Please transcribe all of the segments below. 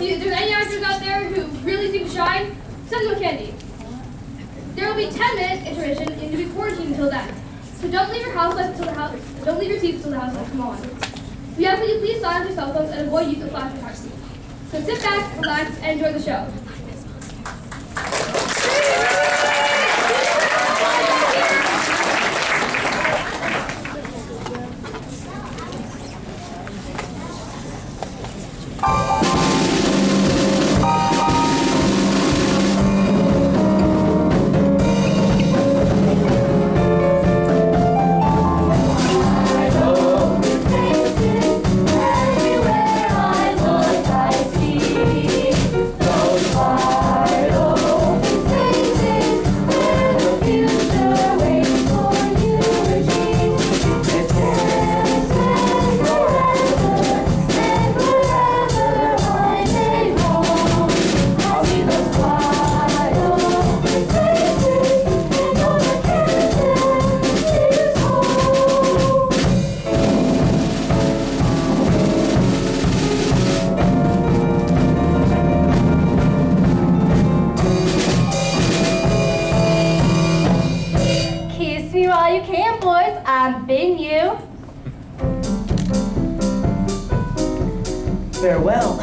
If there's any actors out there who really seem to shine, send them a candy. There will be 10-minute intermission and you'll be quarantined until then. So don't leave your house lights until the house. Don't leave your seats until the house lights come on. We ask that you please silence your cell phones and avoid use of flash and touch seats. So sit back, relax, and enjoy the show. Farewell.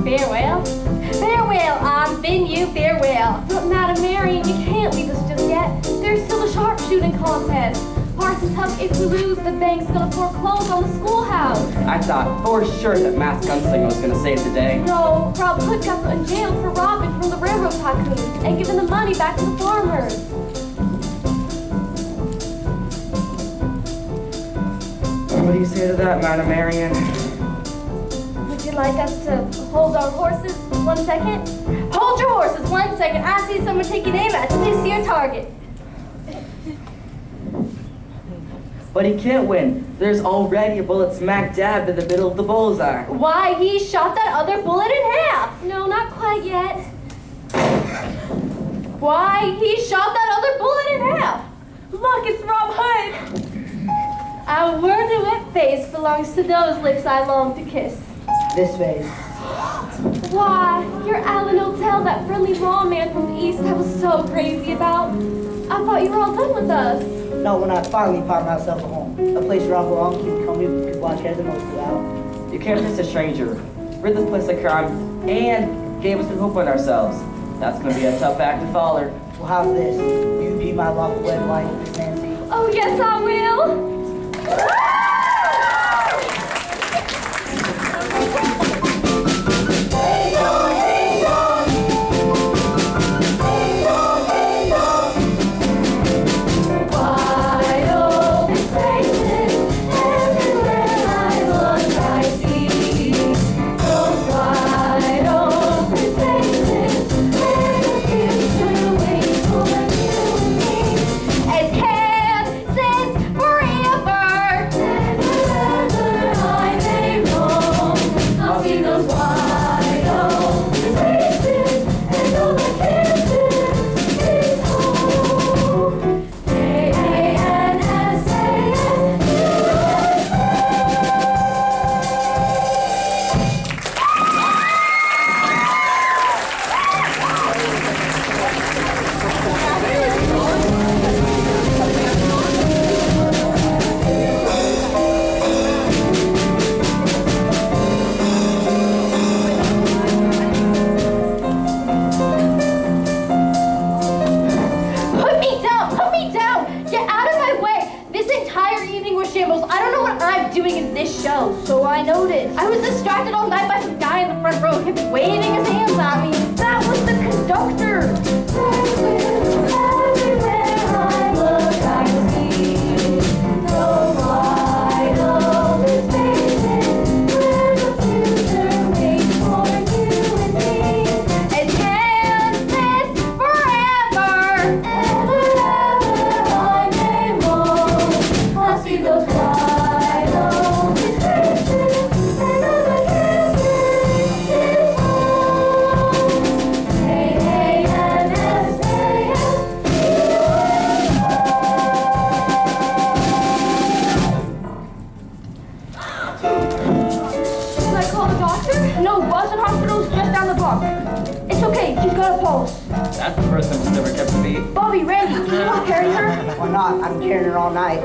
Farewell? Farewell, I'm been you, farewell. But Madam Marian, you can't leave us just yet. There's still a sharpshooting contest. Parson Tuck, if we lose, the bank's gonna foreclose on the schoolhouse. I thought for sure that mass gunslinger was gonna save the day. No, Rob Hood got put in jail for robbing from the railroad tycoon and giving the money back to the farmers. What do you say to that, Madam Marian? Would you like us to hold our horses 1 second? Hold your horses 1 second. I see someone taking aim at you. Please see your target. But he can't win. There's already a bullet smack dab in the middle of the bullseye. Why, he shot that other bullet in half. No, not quite yet. Why, he shot that other bullet in half. Look, it's Rob Hood. I wonder what face belongs to those lips I long to kiss. This face. Why, you're Alan O'Tell, that friendly lawman from the east I was so crazy about. I thought you were all done with us. No, when I finally found myself a home, a place where I belong, keep company, could watch as the most out. You can't just a stranger. Rid this place of crime and gave us some hope on ourselves. That's gonna be a tough act to follow. Well, how's this? You be my lawful wed wife, Miss Nancy. Oh, yes, I will. He's got a pulse. That's the first time she's ever kept a beat. Bobby, Randy, can you help carry her? Why not? I've been carrying her all night.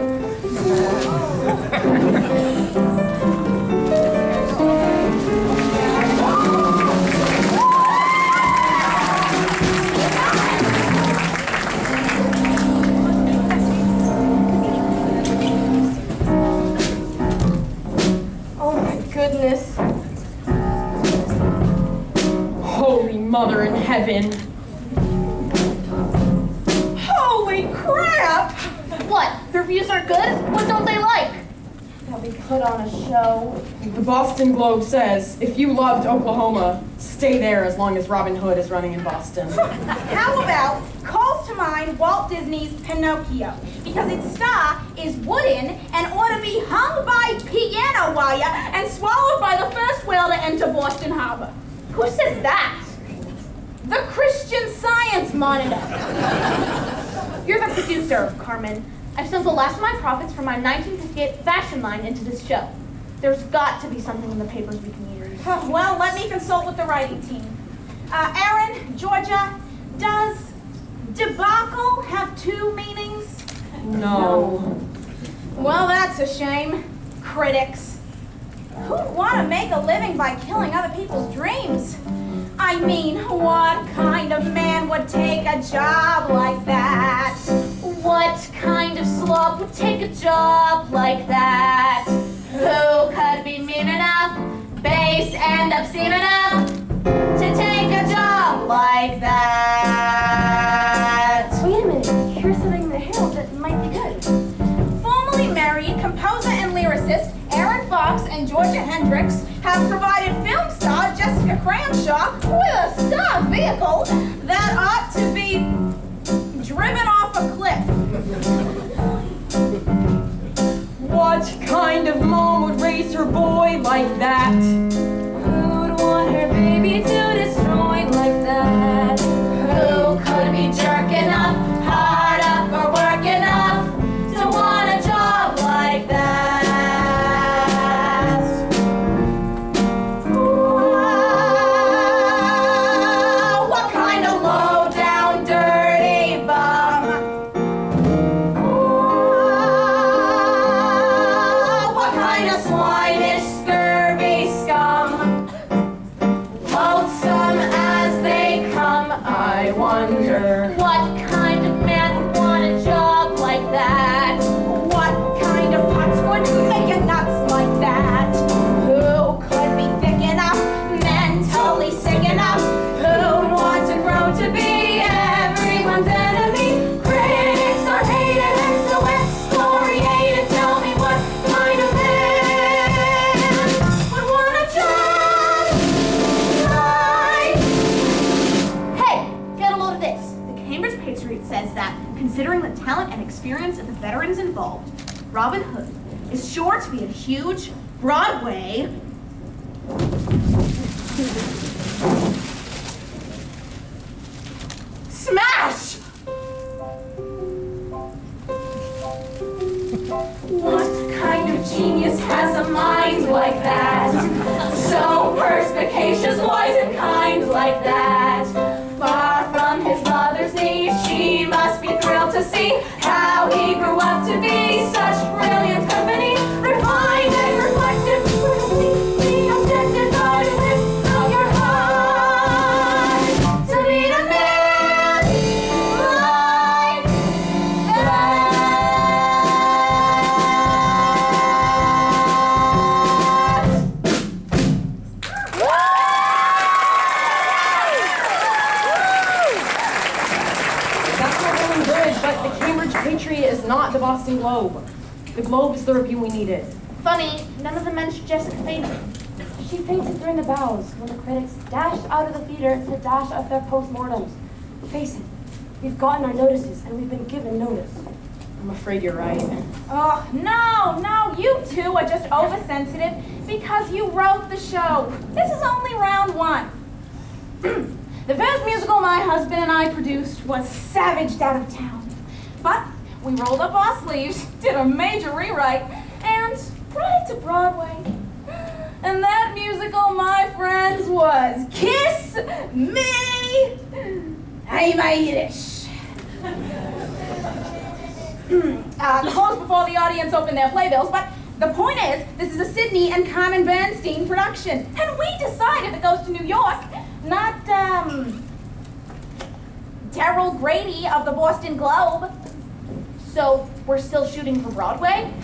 Oh my goodness. Holy Mother in Heaven. Holy crap! What? The reviews aren't good? What don't they like? That we put on a show. The Boston Globe says, if you loved Oklahoma, stay there as long as Robin Hood is running in Boston. How about calls to mind Walt Disney's Pinocchio? Because its star is wooden and ought to be hung by piano wire and swallowed by the first whale to enter Boston Harbor. Who said that? The Christian Science Monitor. You're the producer, Carmen. I've sunk the last of my profits from my 1958 fashion line into this show. There's got to be something in the papers we can use. Well, let me consult with the writing team. Aaron, Georgia, does debacle have two meanings? No. Well, that's a shame. Critics. Who'd want to make a living by killing other people's dreams? I mean, what kind of man would take a job like that? What kind of slob would take a job like that? Who could be mean enough, base and obscene enough to take a job like that? Wait a minute, here's something in the Herald that might be good. Formerly married composer and lyricist Aaron Fox and Georgia Hendricks have provided film star Jessica Cranshaw with a star vehicle that ought to be driven off a cliff. What kind of mom would raise her boy like that? Who'd want her baby to destroy like that? Who could be jerk enough, hard up or work enough to want a job like that? What kind of low down dirty bum? What kind of swinish scurvy scum? Loathsome as they come, I wonder what kind of man would want a job like that? What kind of putz would make it nuts like that? Who could be thick enough, mentally sick enough? Who'd want to grow to be everyone's enemy? Critics are hated and so excoriated. Tell me what kind of man would want a job like? Hey, get a load of this. The Cambridge Patriot says that, considering the talent and experience of the veterans involved, Robin Hood is sure to be a huge Broadway smash! What kind of genius has a mind like that? So perspicacious, wise and kind like that. Far from his mother's knee, she must be thrilled to see how he grew up to be such brilliant company. Refined and reflective, completely objective, but it is from your heart to be the man like that. That's not really good, but the Cambridge Patriot is not the Boston Globe. The Globe is the review we needed. Funny, none of them mentioned Jessica fainted. She fainted during the bows when the critics dashed out of the theater to dash up their postmortems. Face it, we've gotten our notices and we've been given notice. I'm afraid you're right. Oh, no, you two are just oversensitive because you wrote the show. This is only round one. The first musical my husband and I produced was Savaged Out of Town. But we rolled up our sleeves, did a major rewrite, and brought it to Broadway. And that musical, my friends, was Kiss Me I'm Irish. Close before the audience open their playbills, but the point is, this is a Sydney and Carmen Bernstein production, and we decided it goes to New York, not, Daryl Grady of the Boston Globe. So, we're still shooting for Broadway?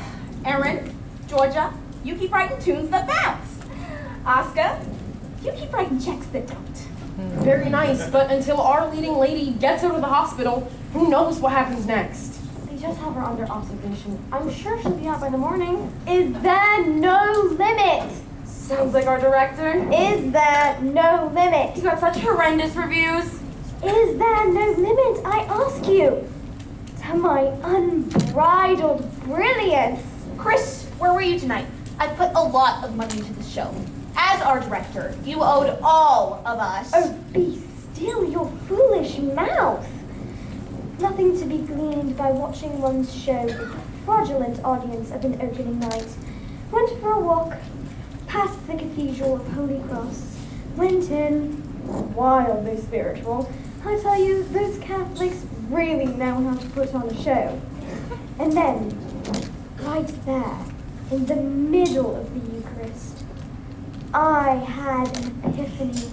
Erin, Georgia, you keep writing tunes that bounce. Oscar, you keep writing checks that don't. Very nice, but until our leading lady gets out of the hospital, who knows what happens next? They just have her under observation. I'm sure she'll be out by the morning. Is there no limit? Sounds like our director. Is there no limit? You got such horrendous reviews. Is there no limit, I ask you, to my unbridled brilliance? Chris, where were you tonight? I put a lot of money into this show. As our director, you owed all of us. Oh, be still your foolish mouth. Nothing to be gleaned by watching one's show with the fraudulent audience of an opening night. Went for a walk, past the Cathedral of Holy Cross, went in, wildly spiritual. I tell you, those Catholics really know how to put on a show. And then, right there, in the middle of the Eucharist, I had an epiphany.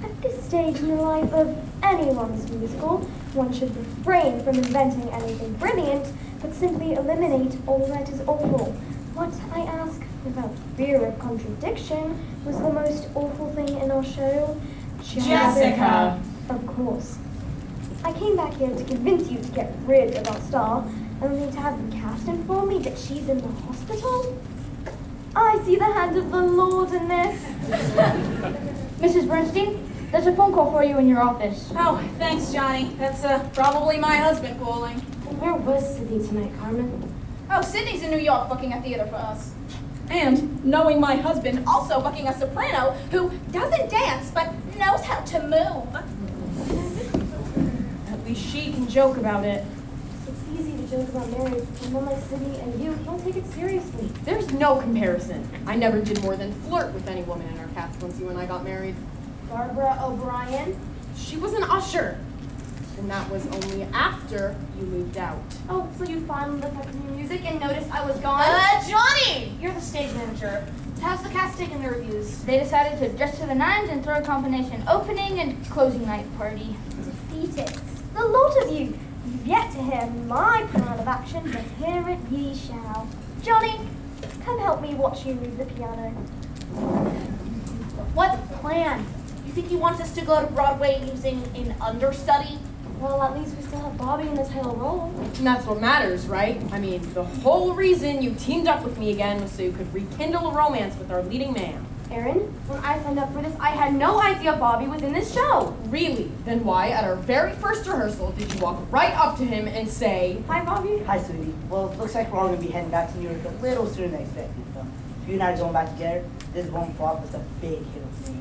At this stage in the life of anyone's musical, one should refrain from inventing anything brilliant, but simply eliminate all that is awful. What, I ask, without fear of contradiction, was the most awful thing in our show? Jessica. Of course. I came back here to convince you to get rid of our star, only to have the cast inform me that she's in the hospital? I see the hand of the Lord in this. Mrs. Bernstein, there's a phone call for you in your office. Oh, thanks, Johnny. That's probably my husband calling. Where was Sydney tonight, Carmen? Oh, Sydney's in New York booking a theater for us. And knowing my husband, also booking a soprano who doesn't dance but knows how to move. At least she can joke about it. It's easy to joke about marriage, and one like Sydney and you don't take it seriously. There's no comparison. I never did more than flirt with any woman in our cast once you and I got married. Barbara O'Brien? She was an usher. And that was only after you moved out. Oh, so you finally looked at new music and noticed I was gone? Johnny! You're the stage manager. How's the cast taking the reviews? They decided to dress to the nines and throw a combination opening and closing night party. Defeatists. The lot of you. You've yet to hear my plan of action, but hear it ye shall. Johnny, come help me watch you move the piano. What plan? You think he wants us to go to Broadway using an understudy? Well, at least we still have Bobby in the title role. And that's what matters, right? I mean, the whole reason you teamed up with me again was so you could rekindle a romance with our leading man. Erin, when I signed up for this, I had no idea Bobby was in this show. Really? Then why, at our very first rehearsal, did you walk right up to him and say, Hi, Bobby. Hi, sweetie. Well, it looks like we're all going to be heading back to New York a little sooner than expected. So, if you and I are going back together, this won't flop was a big hit with me.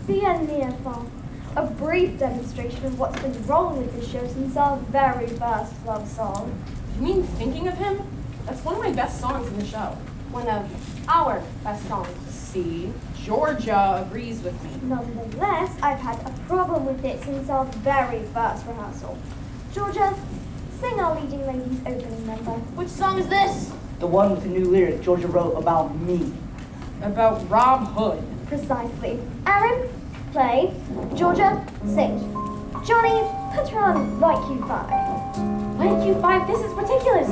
Bien near fall. A brief demonstration of what's been wrong with this show since our very first love song. you mean thinking of him? That's one of my best songs in the show. One of our best songs. See, Georgia agrees with me. Nonetheless, I've had a problem with it since our very first rehearsal. Georgia, sing our leading lady's opening number. Which song is this? The one with the new lyric Georgia wrote about me. About Rob Hood. Precisely. Aaron, play. Georgia, sing. Johnny, put her on Like Q5. Like Q5, this is ridiculous.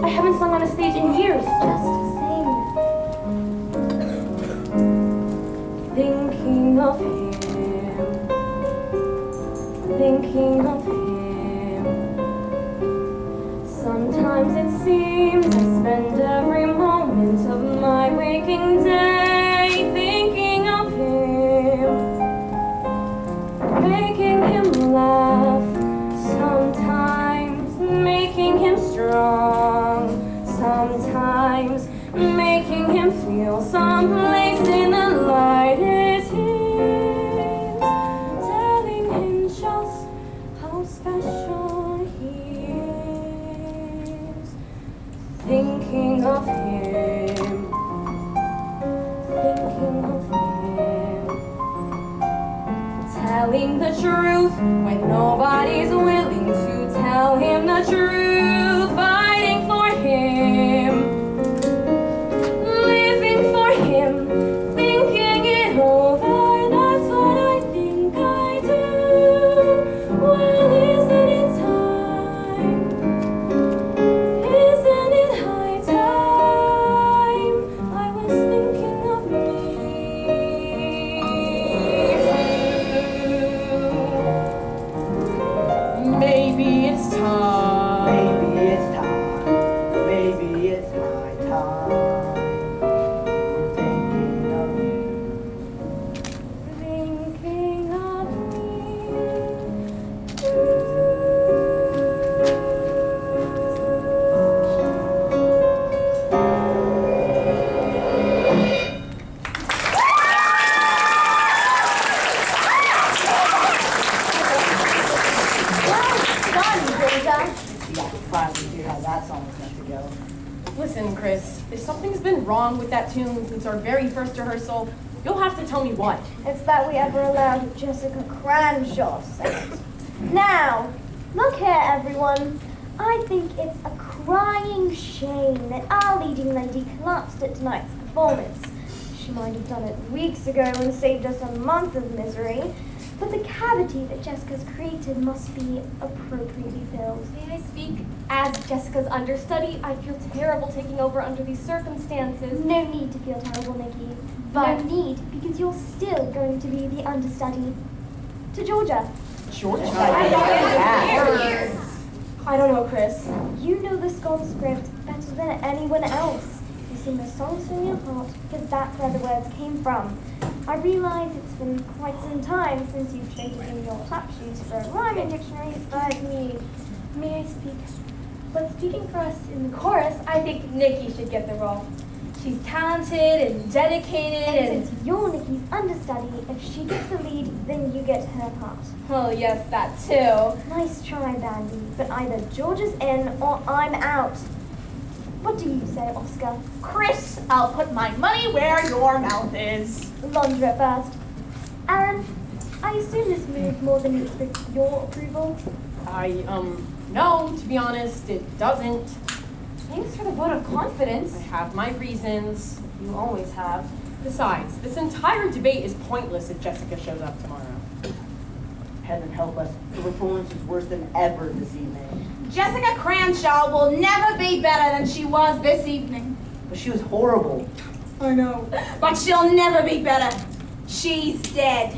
I haven't sung on a stage in years. Just sing. Thinking of him, thinking of him. Sometimes it seems I spend every moment of my waking day thinking of him, making him laugh, sometimes making him strong, sometimes making him feel someplace in the light it is, telling him just how special he is, thinking of him, thinking of him, telling the truth when nobody's willing to tell him the truth. Fighting for him, living for him, thinking it over. That's what I think I do. Well, isn't it time? Isn't it high time? I was thinking of me. Maybe it's time. Maybe it's time. Maybe it's high time. We're thinking of you. Thinking of Yeah, finally figured how that song was meant to go. Listen, Chris, if something's been wrong with that tune since our very first rehearsal, you'll have to tell me what. It's that we ever allowed Jessica Cranshaw to sing it. Now, look here, everyone. I think it's a crying shame that our leading lady collapsed at tonight's performance. She might have done it weeks ago and saved us a month of misery, but the cavity that Jessica's created must be appropriately filled. May I speak as Jessica's understudy? I feel terrible taking over under these circumstances. No need to feel terrible, Nikki. But- No need, because you're still going to be the understudy to Georgia. Georgia. I don't know, Chris. You know the school script better than anyone else. You sing the songs from your heart because that's where the words came from. I realize it's been quite some time since you've traded in your tap shoes for a rhyming dictionary, but May I speak? But speaking for us in the chorus, I think Nikki should get the role. She's talented and dedicated and since you're Nikki's understudy, if she gets the lead, then you get her part. Oh yes, that too. Nice try, Bandy, but either George is in or I'm out. What do you say, Oscar? Chris, I'll put my money where your mouth is. Laundrette first. Aaron, I assume this move more than meets with your approval. No, to be honest, it doesn't. Thanks for the vote of confidence. I have my reasons. You always have. Besides, this entire debate is pointless if Jessica shows up tomorrow. Heaven help us, the performance was worse than ever this evening. Jessica Cranshaw will never be better than she was this evening. But she was horrible. I know. But she'll never be better. She's dead.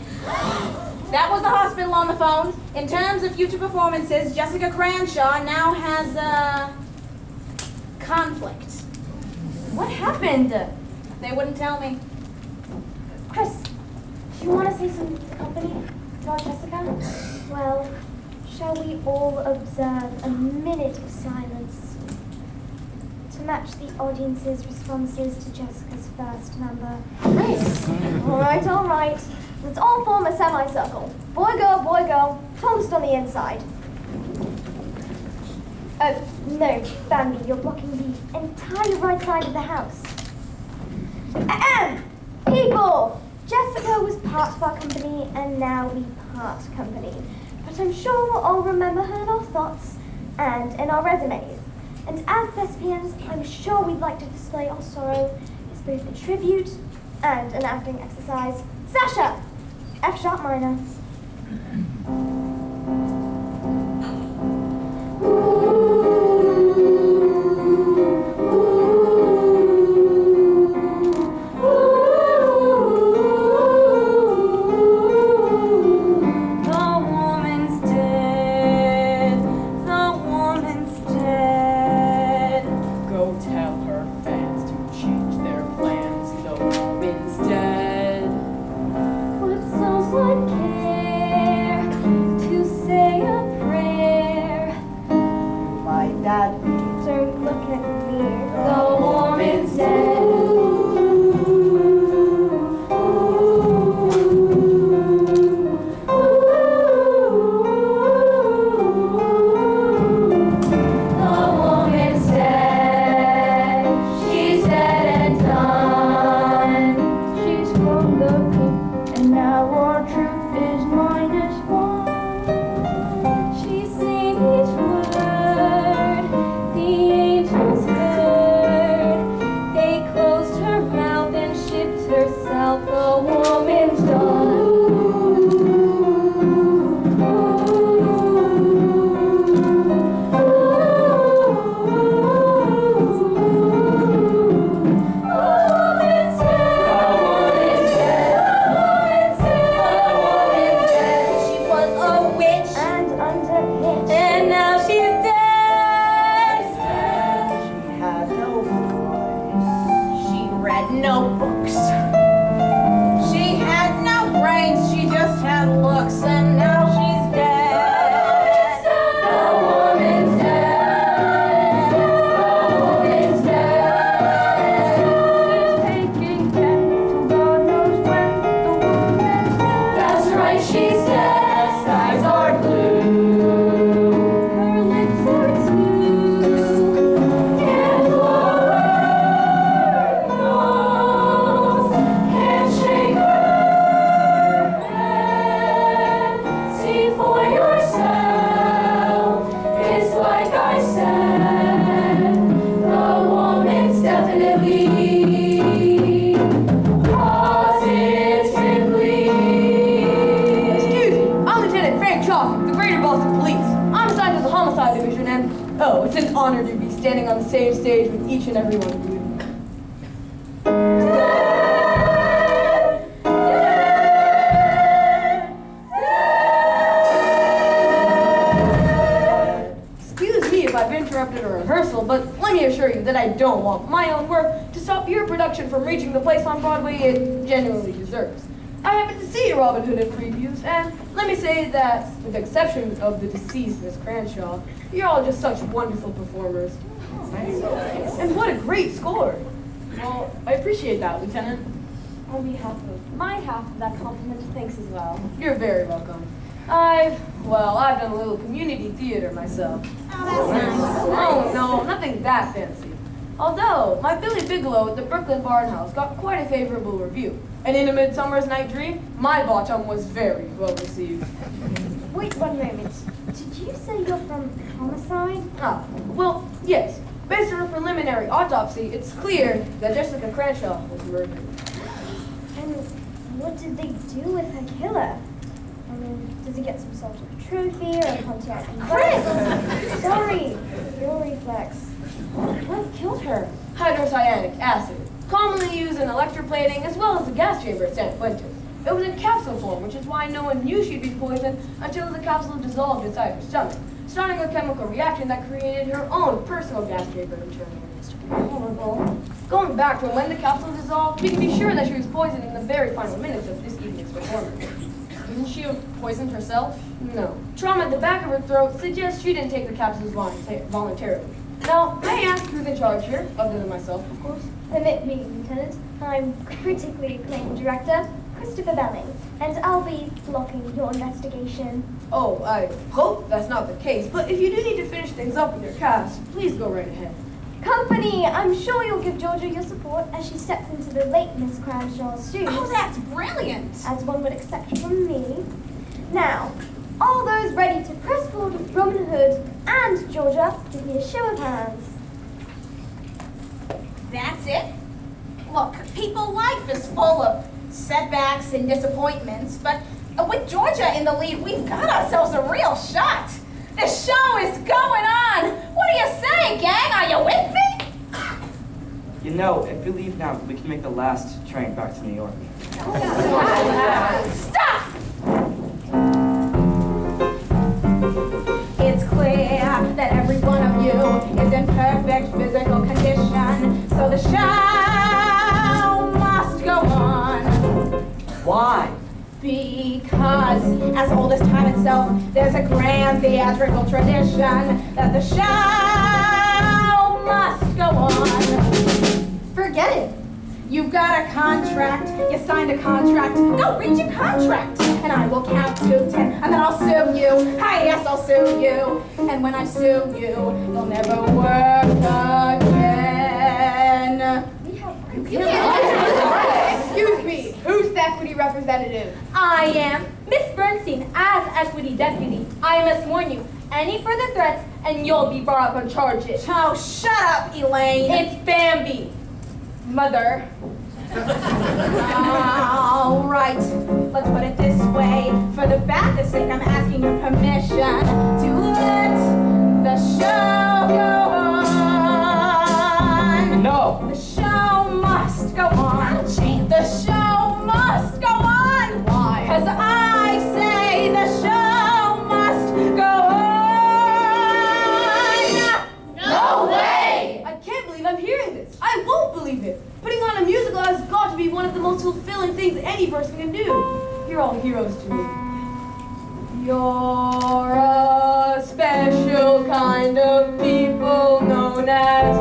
That was the hospital on the phone. In terms of future performances, Jessica Cranshaw now has a conflict. What happened? They wouldn't tell me. Chris, do you want to say something to the company about Jessica? Well, shall we all observe a minute of silence to match the audience's responses to Jessica's first number? Chris. All right. Let's all form a semicircle. Boy, girl, Tom's on the inside. No, Bambi, you're blocking the entire right side of the house. People! Jessica was part of our company, and now we part company. But I'm sure we'll all remember her in our thoughts and in our resumes. And as thespians, I'm sure we'd like to display our sorrow as both a tribute and an acting exercise. Sasha! F sharp minor. Go tell her fans to change their plans. The woman's dead. Would someone care? notebooks. She had no brains, she just had looks, and now she's dead. The woman's dead. The woman's dead. She's taking death to God knows when. The woman's dead. That's right, she's dead. Eyes are blue. Her lips are smooth. Can't blow her nose. Can't shake her head. See for yourself. It's like I said. The woman's definitely positively. Excuse me, I'm Lieutenant Frank Chalk, the Greater Boston Police. I'm assigned to the Homicide Division, and oh, it's an honor to be standing on the same stage with each and every one of you. Excuse me if I've interrupted a rehearsal, but let me assure you that I don't want my own work to stop your production from reaching the place on Broadway it genuinely deserves. I happened to see your Robin Hood in previews, and let me say that, with the exception of the deceased Miss Cranshaw, you're all just such wonderful performers. And what a great score! Well, I appreciate that, Lieutenant. On behalf of my half of that compliment, thanks as well. You're very welcome. I've done a little community theater myself. Oh, no, nothing that fancy. Although, my Billy Bigelow at the Brooklyn Barn House got quite a favorable review. And in A Midsummer's Night Dream, my bottom was very well received. Wait 1 moment. Did you say you're from Homicide? Ah, well, yes. Based on a preliminary autopsy, it's clear that Jessica Cranshaw was murdered. And what did they do with her killer? I mean, does he get some sort of trophy or a Pontiac? Chris! Sorry, your reflex. What killed her? Hydrocyanic acid, commonly used in electroplating as well as the gas chamber at San Quentin. It was in capsule form, which is why no one knew she'd be poisoned until the capsule dissolved inside her stomach, starting a chemical reaction that created her own personal gas chamber internally. Horrible. Going back from when the capsule dissolved, we can be sure that she was poisoned in the very final minutes of this evening's performance. Didn't she have poisoned herself? No. Trauma at the back of her throat suggests she didn't take the capsules voluntarily. Now, may I ask who's in charge here, other than myself, of course? Permit me, Lieutenant. I'm critically acclaimed director, Christopher Belling, and I'll be blocking your investigation. Oh, I hope that's not the case, but if you do need to finish things up with your cast, please go right ahead. Company, I'm sure you'll give Georgia your support as she steps into the late Miss Cranshaw's shoes. Oh, that's brilliant. As one would expect from me. Now, all those ready to press forward with Robin Hood and Georgia, give me a show of hands. That's it? Look, people, life is full of setbacks and disappointments, but with Georgia in the lead, we've got ourselves a real shot. The show is going on. What do you say, gang? Are you with me? You know, if we leave now, we can make the last train back to New York. Stop! It's clear that every one of you is in perfect physical condition, so the show must go on. Why? Because, as old as time itself, there's a grand theatrical tradition that the show must go on. Forget it. You've got a contract. You signed a contract. Go read your contract. And I will count to 10, and then I'll sue you. Hi, yes, I'll sue you. And when I sue you, you'll never work again. Excuse me, who's the equity representative? I am Miss Bernstein as equity deputy. I must warn you, any further threats and you'll be brought up on charges. Oh, shut up, Elaine. It's Bambi, mother. All right, let's put it this way. For the Baptist's sake, I'm asking your permission to let the show go on. No! The show must go on. The show must go on. Why? Because I say the show must go on. No way! I can't believe I'm hearing this. I I won't believe it. Putting on a musical has got to be one of the most fulfilling things any person can do. You're all heroes to me. You're a special kind of people known as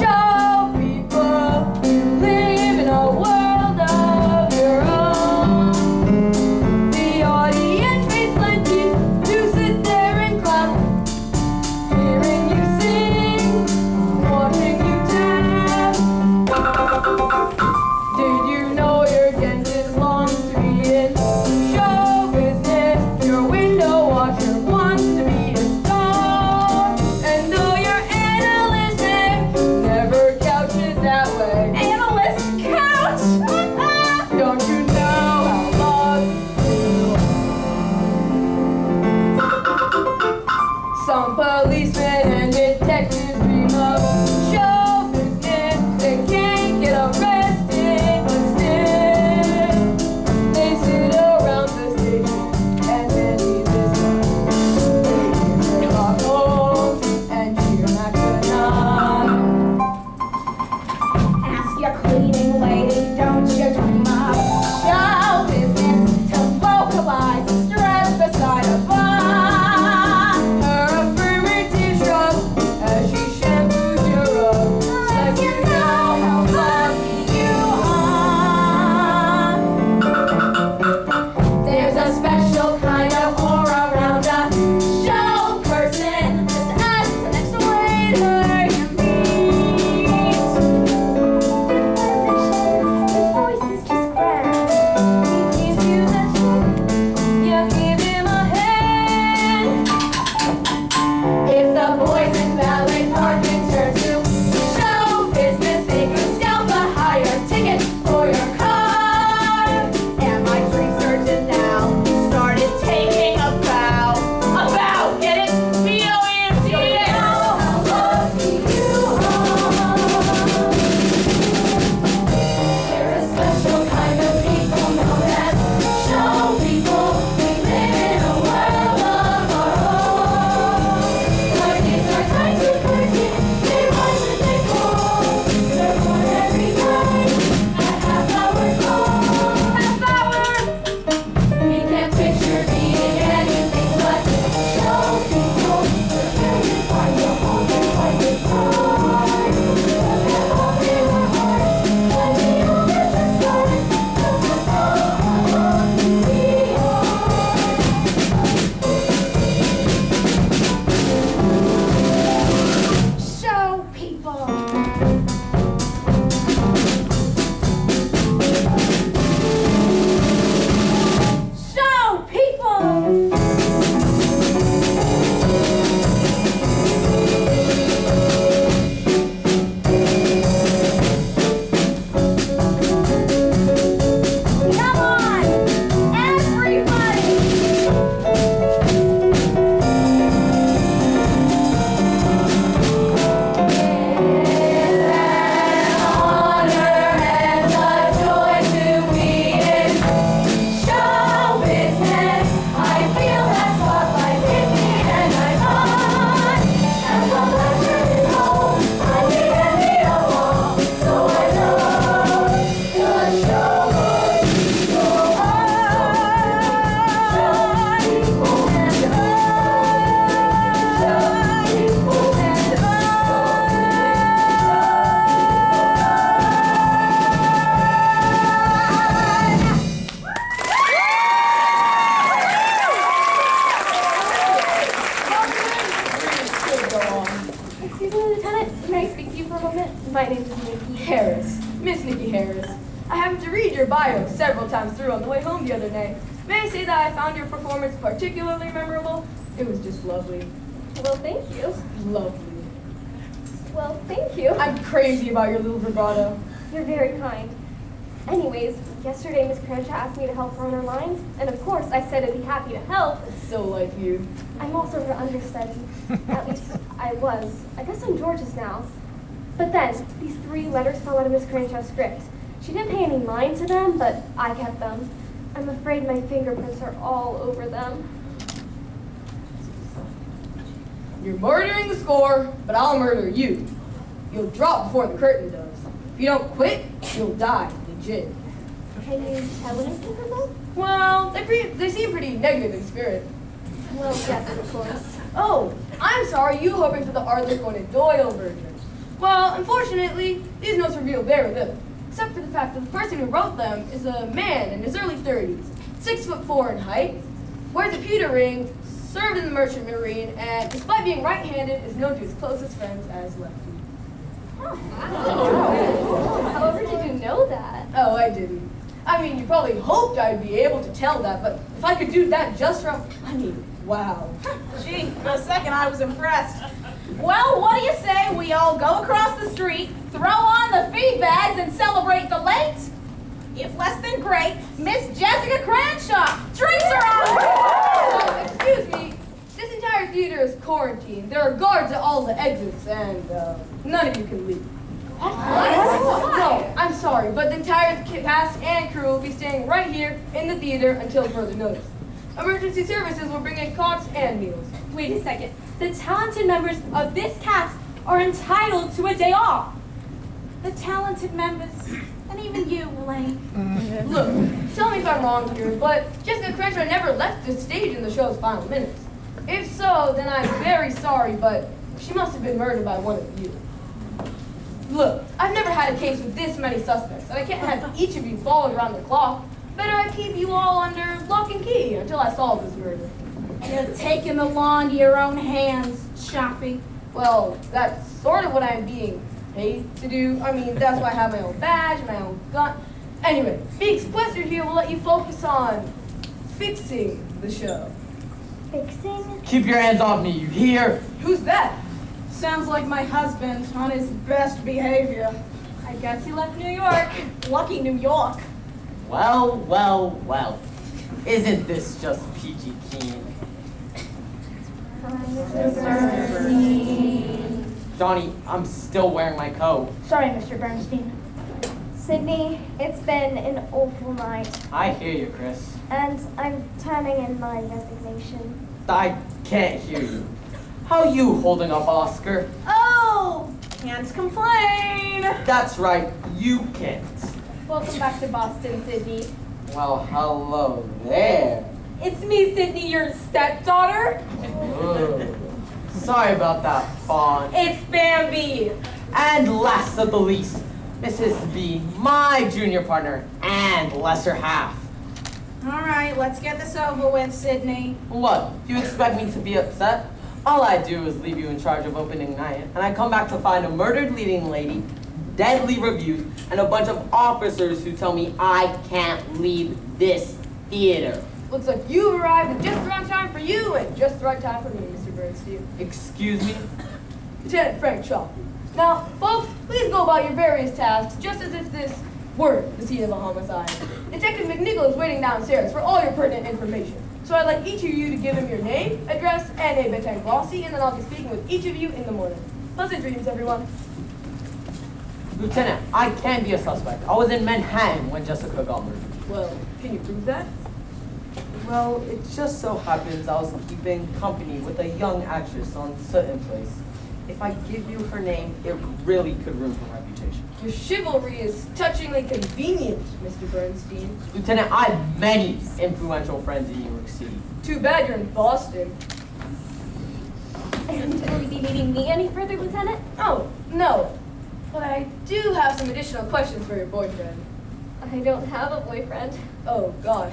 show people. You live in a world of your own. The audience pays plenty to sit there and clap, hearing you sing, watching you tap. Did you know your dentist longs to be in show business? Your window washer wants to be a star. And though your analyst never couches that way. Analyst couch! Don't you know how lost you are? Some policemen and detectives dream of show business. They can't get arrested, but still they sit around the station and many listen. They hear Sherlock Holmes and cheer McDonald. Ask your cleaning lady, don't you dream of show business to vocalize the stress beside a bar? Her affirmative shrug as she shampoos your rug. Let you know how lucky you are. There's a special kind of aura around a show person. Just ask the next waiter you meet. His voice is just grand. He gives you the shake. You give him a hand. If the boys in ballet park can turn to show business, they can scalp a higher ticket for your car. And my tree surgeon now started taking a bow. Get it? B-O-E-M-T. How lucky you are. They're a special kind of people known as show people. We live in a world of our own. Our days are tied to curtain. They rise and they fall. They're born every night at half-hour call. Half-hour! We can't picture being anything but show people. We're very far, you're home, you're quite goodbye. We'll get home in our hearts when we all get to start. That's how lucky we are. Show people. Show people. Come on, everybody. Excuse me, Lieutenant. May I speak to you for a moment? My name is Nikki. Harris, Miss Nikki Harris. I happened to read your bio several times through on the way home the other day. May I say that I found your performance particularly memorable? It was just lovely. Well, thank you. Lovely. Well, thank you. I'm crazy about your little vibrato. You're very kind. Anyways, yesterday Miss Crenshaw asked me to help her on her lines, and of course I said I'd be happy to help. It's so like you. I'm also her understudy. At least I was. I guess I'm George's now. But then, these 3 letters fell out of Miss Cranshaw's script. She didn't pay any mind to them, but I kept them. I'm afraid my fingerprints are all over them. You're murdering the score, but I'll murder you. You'll drop before the curtain does. If you don't quit, you'll die, legit. Can you tell anything from them? Well, they seem pretty negative in spirit. Well, yes, of course. Oh, I'm sorry, you hoping for the Arthur Conan Doyle version. Well, unfortunately, these notes reveal very little, except for the fact that the person who wrote them is a man in his early 30s, 6'4" in height, wears a pewter ring, served in the Merchant Marine, and despite being right-handed, is known to his closest friends as lefty. However did you know that? Oh, I didn't. I mean, you probably hoped I'd be able to tell that, but if I could do that just from, I mean, wow. Gee, for a second I was impressed. Well, what do you say we all go across the street, throw on the feed bags, and celebrate the late, if less than great, Miss Jessica Cranshaw? Drinks are out! Excuse me, this entire theater is quarantined. There are guards at all the exits, and none of you can leave. No, I'm sorry, but the entire cast and crew will be staying right here in the theater until further notice. Emergency services will bring in cots and meals. Wait a second. The talented members of this cast are entitled to a day off. The talented members, and even you, Elaine. Look, tell me if I'm wrong here, but Jessica Crenshaw never left the stage in the show's final minutes. If so, then I'm very sorry, but she must have been murdered by one of you. Look, I've never had a case with this many suspects, and I can't have each of you followed around the clock. Better I keep you all under lock and key until I solve this murder. You're taking the law into your own hands, Chaffee. Well, that's sort of what I'm being paid to do. I mean, that's why I have my own badge, my own gun. Anyway, being sequestered here will let you focus on fixing the show. Fixing? Keep your hands off me, you hear? Who's that? Sounds like my husband on his best behavior. I guess he left New York. Lucky New York. Well, well, well. Isn't this just peachy keen? Johnny, I'm still wearing my coat. Sorry, Mr. Bernstein. Sydney, it's been an awful night, I hear you, Chris. and I'm turning in my resignation. I can't hear you. How you holding up, Oscar? Oh, can't complain. That's right, you can't. Welcome back to Boston, Sydney. Well, hello there. It's me, Sydney, your stepdaughter. Ooh. Sorry about that, Fawn. It's Bambi. And last but the least, Mrs. B, my junior partner and lesser half. All right, let's get this over with, Sydney. What, you expect me to be upset? All I do is leave you in charge of opening night, and I come back to find a murdered leading lady, deadly reviews, and a bunch of officers who tell me I can't leave this theater. Looks like you arrived at just the right time for you and just the right time for me, Mr. Bernstein. Excuse me? Lieutenant Frank Shaw. Now, folks, please go about your various tasks just as if this were the scene of a homicide. Detective McNichol is waiting downstairs for all your pertinent information. So I'd like each of you to give him your name, address, and a bedtime glossy, and then I'll be speaking with each of you in the morning. Pleasant dreams, everyone. Lieutenant, I can be a suspect. I was in Manhattan when Jessica got murdered. Well, can you prove that? Well, it just so happens I was keeping company with a young actress on certain place. If I give you her name, it really could ruin her reputation. Your chivalry is touchingly convenient, Mr. Bernstein. Lieutenant, I have many influential friends in New York City. Too bad you're in Boston. And will you be needing me any further, Lieutenant? Oh, no. But I do have some additional questions for your boyfriend. I don't have a boyfriend. Oh, gosh.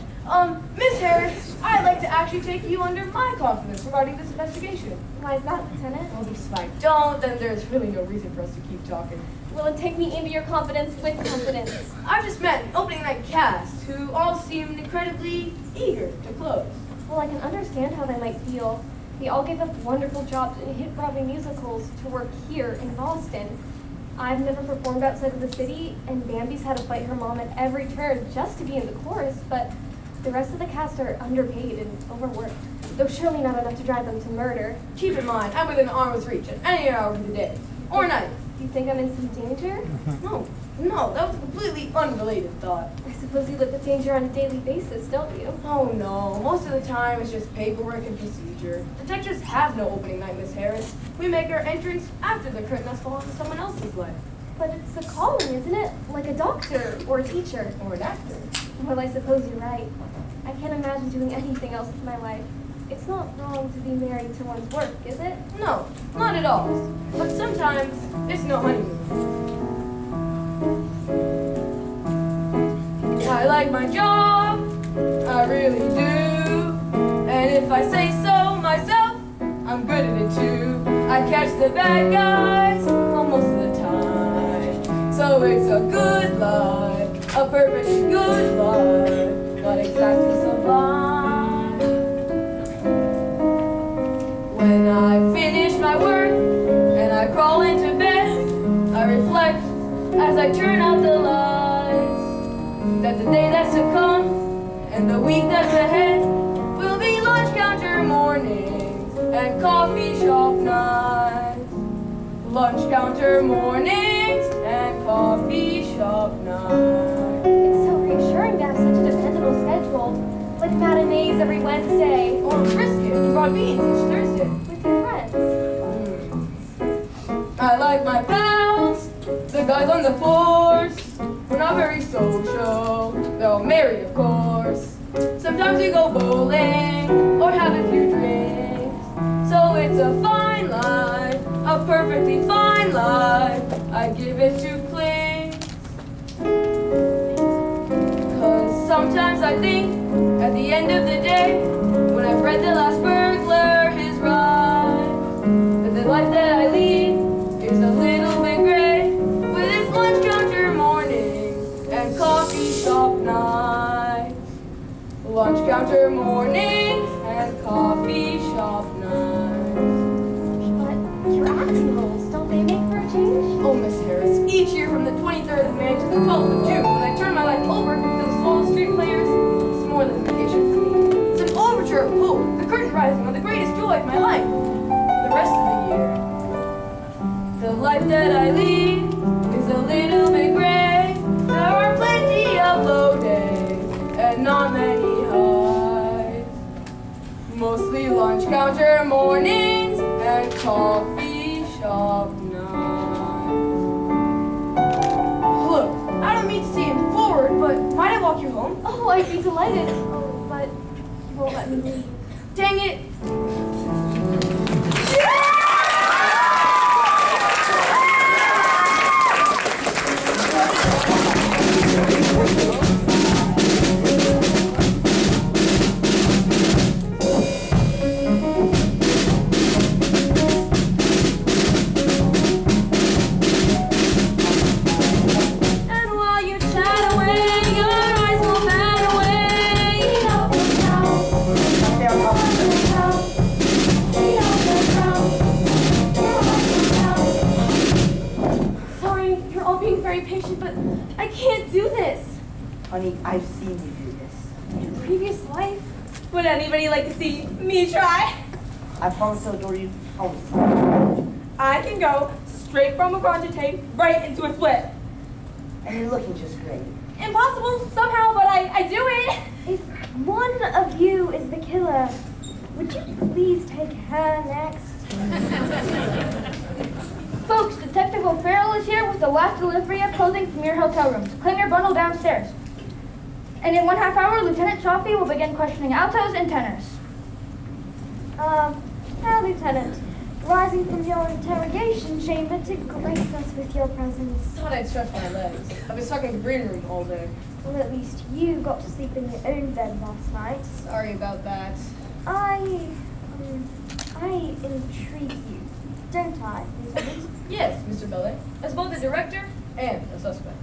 Miss Harris, I'd like to actually take you under my confidence regarding this investigation. Why is that, Lieutenant? Well, because if I don't, then there's really no reason for us to keep talking. Will it take me into your confidence with confidence? I've just met an opening night cast who all seemed incredibly eager to close. Well, I can understand how they might feel. They all gave up wonderful jobs in hit Broadway musicals to work here in Boston. I've never performed outside of the city, and Bambi's had to fight her mom at every turn just to be in the chorus, but the rest of the cast are underpaid and overworked, though surely not enough to drive them to murder. Keep in mind, I'm within arm's reach at any hour of the day or night. Do you think I'm in some danger? No, that was a completely unrelated thought. I suppose you live with danger on a daily basis, don't you? Oh no, most of the time it's just paperwork and procedure. Detectives have no opening night, Miss Harris. We make our entrance after the curtain has fallen to someone else's life. But it's a calling, isn't it? Like a doctor or a teacher. Or an actor. Well, I suppose you're right. I can't imagine doing anything else with my life. It's not wrong to be married to one's work, is it? No, not at all. But sometimes it's no honeymoon. I like my job, I really do. And if I say so myself, I'm good at it too. I catch the bad guys almost of the time. So it's a good life, a perfectly good life, not exactly sublime. When I finish my work and I crawl into bed, I reflect as I turn out the lights that the day that's to come and the week that's ahead will be lunch counter mornings and coffee shop nights. Lunch counter mornings and coffee shop nights. It's so reassuring to have such a dependable schedule. Like matinees every Wednesday. Or brisket and raw beans each Thursday. With your friends. I like my pals, the guys on the force. We're not very social, they're all married of course. Sometimes we go bowling or have a few drinks. So it's a fine life, a perfectly fine life. I give it to cling. Cause sometimes I think at the end of the day, when I've read The Last Burglar, his ride, that the life that I lead is a little bit gray, with its lunch counter mornings and coffee shop nights. Lunch counter mornings and coffee shop nights. But your acting roles, don't they make for a change? Oh, Miss Harris, each year from the 23rd of May to the 12th of June, when I turn my life over to those Wall Street players, it's more than vacation for me. It's an overture of hope, the curtain rising on the greatest joy of my life. The rest of the year, the life that I lead is a little bit gray. There are plenty of low days and not many highs. Mostly lunch counter mornings and coffee shop nights. Look, I don't mean to seem forward, but might I walk you home? Oh, I'd be delighted. Oh, but you won't let me leave. Dang it! And while you chat away, your eyes will fan away. Sorry, you're all being very patient, but I can't do this. Honey, I've seen you do this. In previous life, Would anybody like to see me try? I promise to adore you always. I can go straight from a garage tape right into a split. And you're looking just great. Impossible somehow, but I do it. if one of you is the killer, would you please take her next? Folks, Detective O'Farrell is here with the last delivery of clothing from your hotel rooms. Claim your bundle downstairs. And in 1/2 hour, Lieutenant Chaffee will begin questioning altos and tenors. Now, Lieutenant, rising from your interrogation chamber to grace us with your presence. Thought I'd stretch my legs. I've been stuck in the green room all day. Well, at least you got to sleep in your own bed last night. Sorry about that. I intrigue you, don't I, Lieutenant? Yes, Mr. Bellet, as both a director and a suspect.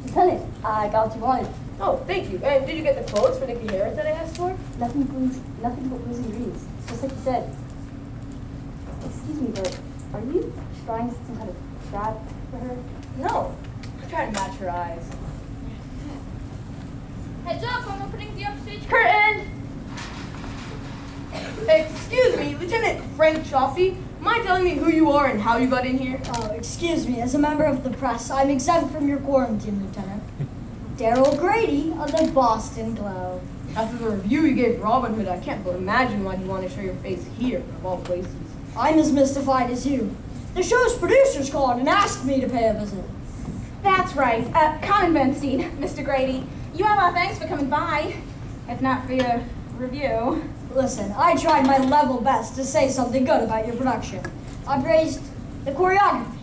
Lieutenant, I got what you wanted. Oh, thank you. And did you get the clothes for Nikki Harris that I asked for? Nothing but blues and greens. It's just like you said. Excuse me, but are you trying some kind of trap for her? No. I'm trying to match her eyes. Heads up, I'm opening the upstage Curtain! Excuse me, Lieutenant Frank Chaffee. Mind telling me who you are and how you got in here? Excuse me, as a member of the press, I'm exempt from your quarantine, Lieutenant. Daryl Grady of the Boston Globe. After the review you gave Robin Hood, I can't imagine why you want to show your face here, of all places. I'm as mystified as you. The show's producers called and asked me to pay a visit. That's right. Carmen Bernstein, Mr. Grady. You have our thanks for coming by, if not for your review. Listen, I tried my level best to say something good about your production. I praised the choreography,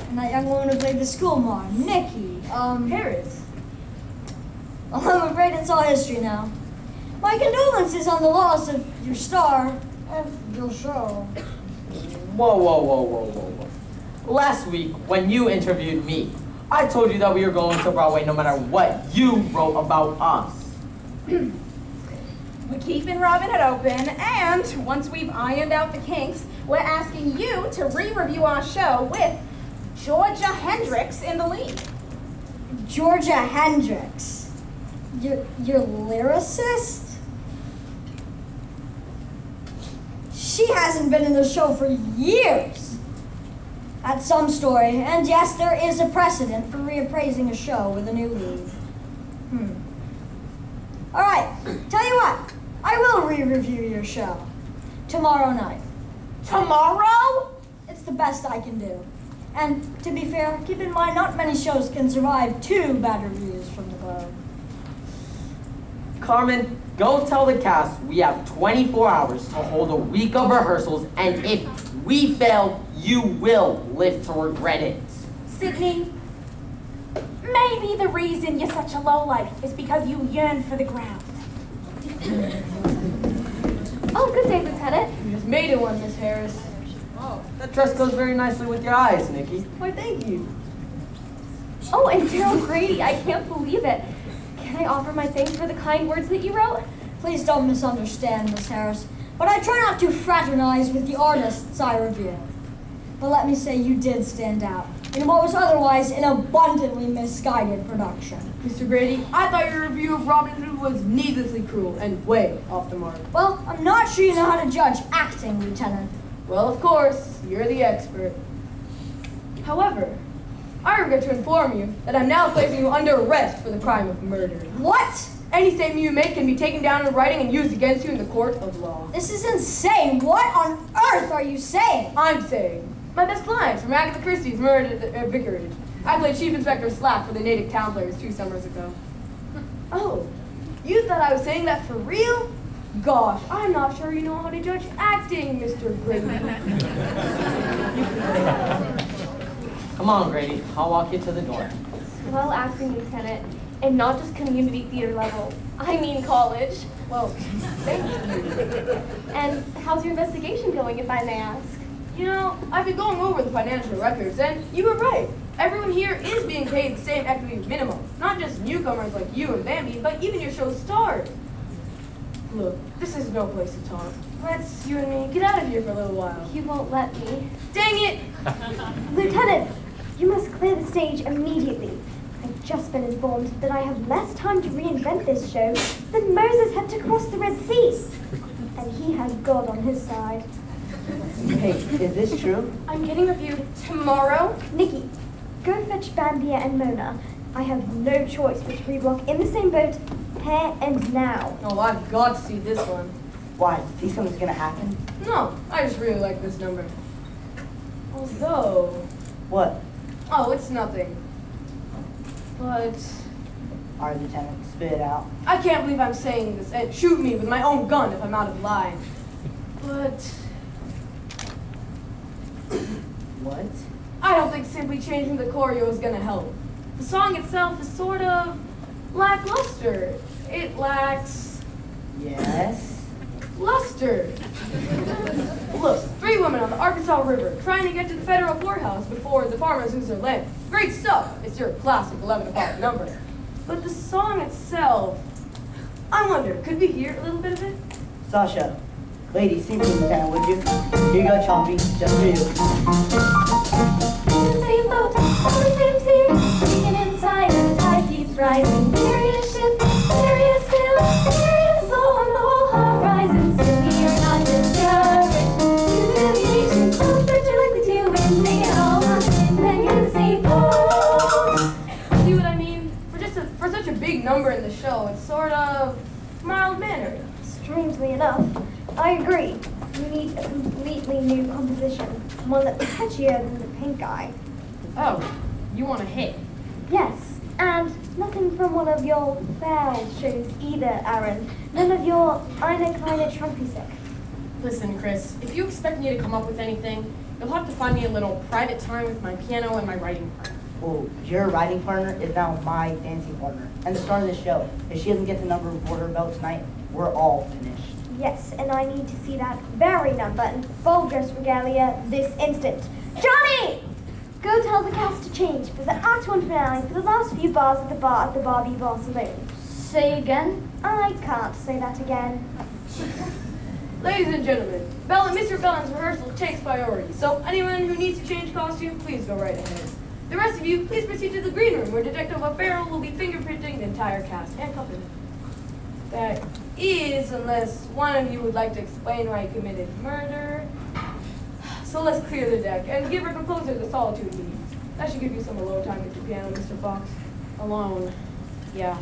and that young woman who played the school mom, Nikki, Paris. Well, I'm afraid it's all history now. My condolences on the loss of your star and your show. Whoa. Last week, when you interviewed me, I told you that we were going to Broadway no matter what you wrote about us. We're keeping Robin Hood open, and once we've ironed out the kinks, we're asking you to re-review our show with Georgia Hendricks in the lead. Georgia Hendricks. Your lyricist? She hasn't been in the show for years. That's some story, and yes, there is a precedent for reappraising a show with a new lead. All right, tell you what, I will re-review your show tomorrow night. Tomorrow? It's the best I can do. And to be fair, keep in mind, not many shows can survive 2 bad reviews from the Globe. Carmen, go tell the cast we have 24 hours to hold a week of rehearsals, and if we fail, you will live to regret it. Sydney, maybe the reason you're such a lowlife is because you yearn for the ground. Oh, good day, Lieutenant. You just made it one, Miss Harris. Oh, that dress goes very nicely with your eyes, Nikki. Why, thank you. Oh, and Gerald Grady, I can't believe it. Can I offer my thanks for the kind words that you wrote? Please don't misunderstand, Miss Harris, but I try not to fraternize with the artists I review. But let me say you did stand out in what was otherwise an abundantly misguided production. Mr. Grady, I thought your review of Robin Hood was needlessly cruel and way off the mark. Well, I'm not sure you know how to judge acting, Lieutenant. Well, of course, you're the expert. However, I regret to inform you that I'm now placing you under arrest for the crime of murder. What? Any statement you make can be taken down in writing and used against you in the court of law. This is insane. What on earth are you saying? I'm saying my best lines from Agatha Christie's Murder at Vicarage. I played Chief Inspector Slack for the Natick Town Players 2 summers ago. Oh, you thought I was saying that for real? Gosh, I'm not sure you know how to judge acting, Mr. Grady. Come on, Grady. I'll walk you to the door. Well, acting, Lieutenant, and not just community theater level. I mean college. Well, thank you. And how's your investigation going, if I may ask? You know, I've been going over the financial records, and you were right. Everyone here is being paid the same equity minimum. Not just newcomers like you and Bambi, but even your show's stars. Look, this is no place to talk. Let's, you and me, get out of here for a little while. You won't let me. Dang it! Lieutenant, you must clear the stage immediately. I've just been informed that I have less time to reinvent this show than Moses had to cross the Red Sea. And he has God on his side. Hey, is this true? I'm getting reviewed tomorrow. Nikki, go fetch Bambia and Mona. I have no choice but to reblock in the same boat, here and now. Oh, I've got to see this one. Why? Think something's gonna happen? No, I just really like this number. Although, What? oh, it's nothing. But All right, Lieutenant, spit it out. I can't believe I'm saying this, and shoot me with my own gun if I'm out of line. But What? I don't think simply changing the choreo is gonna help. The song itself is sort of lackluster. It lacks Yes? luster. Look, 3 women on the Arkansas River trying to get to the federal courthouse before the farmers lose their land. Great stuff. It's your classic 11 o'clock number. But the song itself, I wonder, could we hear a little bit of it? Sasha, lady, sing for me, Lieutenant, would you? Here you go, Chompy, just for you. Same boat, on the same sea, sinking inside and the tide keeps rising. Serious ship, serious sail, serious soul on the whole horizon. Still we are not discouraged. Determination, close that you're likely to win. Make it all happen, then you say, oh. See what I mean? For such a big number in the show, it's sort of mild-mannered. Strangely enough, I agree. You need a completely new composition, one that's catchier than the pink eye. Oh, you want a hit? Yes, and nothing from one of your failed shows either, Aaron. None of your eine kleine Trumpmusik. Listen, Chris, if you expect me to come up with anything, you'll have to find me a little private time with my piano and my writing partner. Well, your writing partner is now my dancing partner. And the star of the show. If she doesn't get the number for her belt tonight, we're all finished. Yes, and I need to see that very number in full dress regalia this instant. Johnny! Go tell the cast to change for the Act 1 finale for the last few bars at the bar at the Barbie Bar Saloon. Say again? I can't say that again. Ladies and gentlemen, Mr. Bellon's rehearsal takes priority, so anyone who needs to change costume, please go right ahead. The rest of you, please proceed to the green room where Detective O'Farrell will be fingerprinting the entire cast and company. That is, unless one of you would like to explain why he committed murder. So let's clear the deck and give our composer the solitude he needs. That should give you some alone time with your piano, Mr. Fox. Alone. Yeah.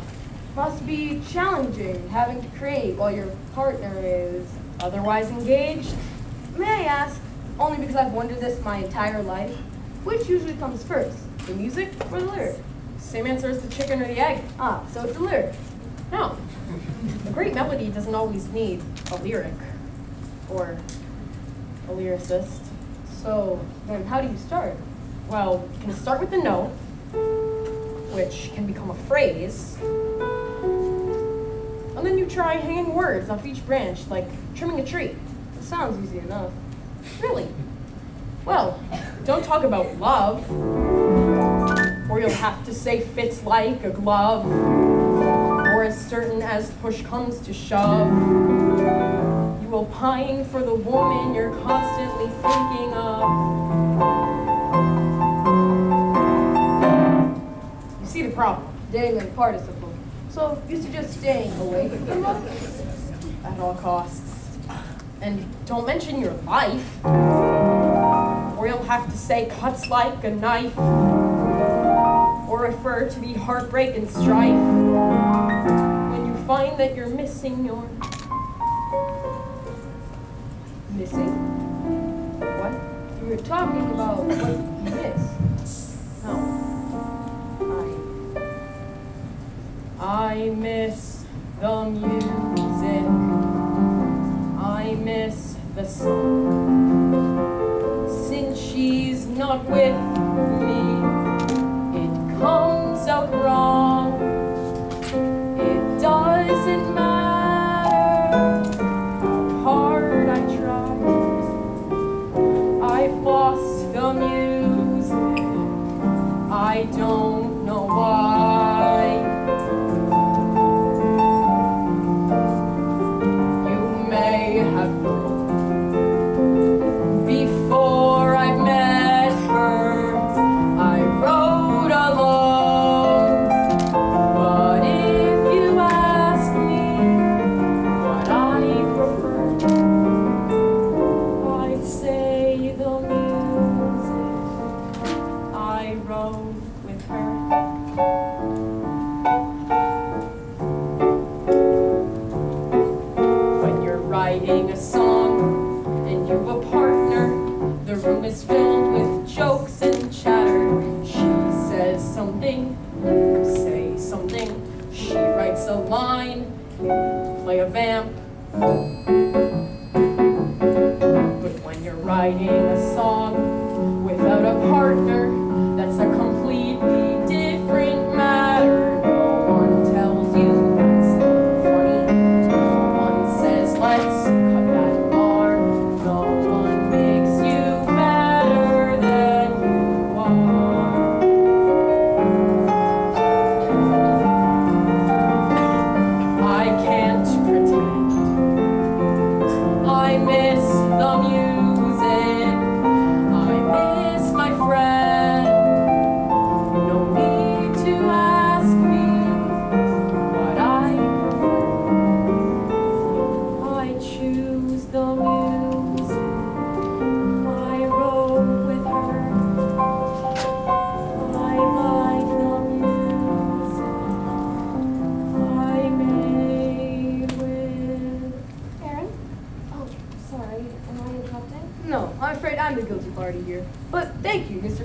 Must be challenging having to create while your partner is otherwise engaged. May I ask, only because I've wondered this my entire life, which usually comes first, the music or the lyric? Same answer as the chicken or the egg. Ah, so it's the lyric. No. A great melody doesn't always need a lyric or a lyricist. So then how do you start? Well, you can start with the note, which can become a phrase, and then you try hanging words off each branch, like trimming a tree. It sounds easy enough. Really? Well, don't talk about love, or you'll have to say fits like a glove, or as certain as push comes to shove. You will pine for the woman you're constantly thinking of. You see the problem? Dangling participle. So you suggest staying away from love? At all costs. And don't mention your life, or you'll have to say cuts like a knife, or refer to the heartbreak and strife when you find that you're missing your... Missing? What? You were talking about what you miss. No. I miss the music. I miss the song. Since she's not with me, it comes out wrong. It doesn't matter how hard I try. I've lost the music. I don't know why. You may have known before I met her, I wrote alone. But if you ask me what I prefer, I'd say the music I wrote with her.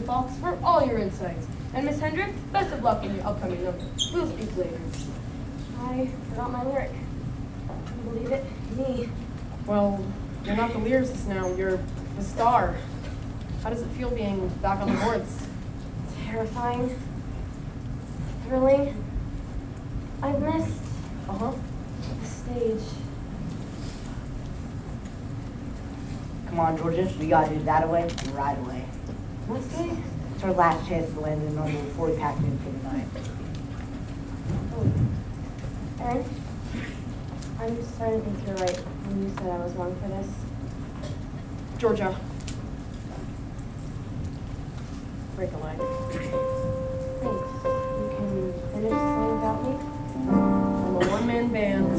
Fox, for all your insights. And Miss Hendrick, best of luck in your upcoming number. We'll speak later. I forgot my lyric. Can you believe it? Me. Well, you're not the lyricist now, you're the star. How does it feel being back on the boards? Terrifying. Thrilling. I've missed Uh-huh. the stage. Come on, Georgia, we gotta do that away and right away. What's day? It's our last chance to land in the number before we pack it in for the night. Aaron, I'm starting to think you're right when you said I was wrong for this. Georgia. Break a leg. Thanks. You can finish the song without me? I'm a one-man band.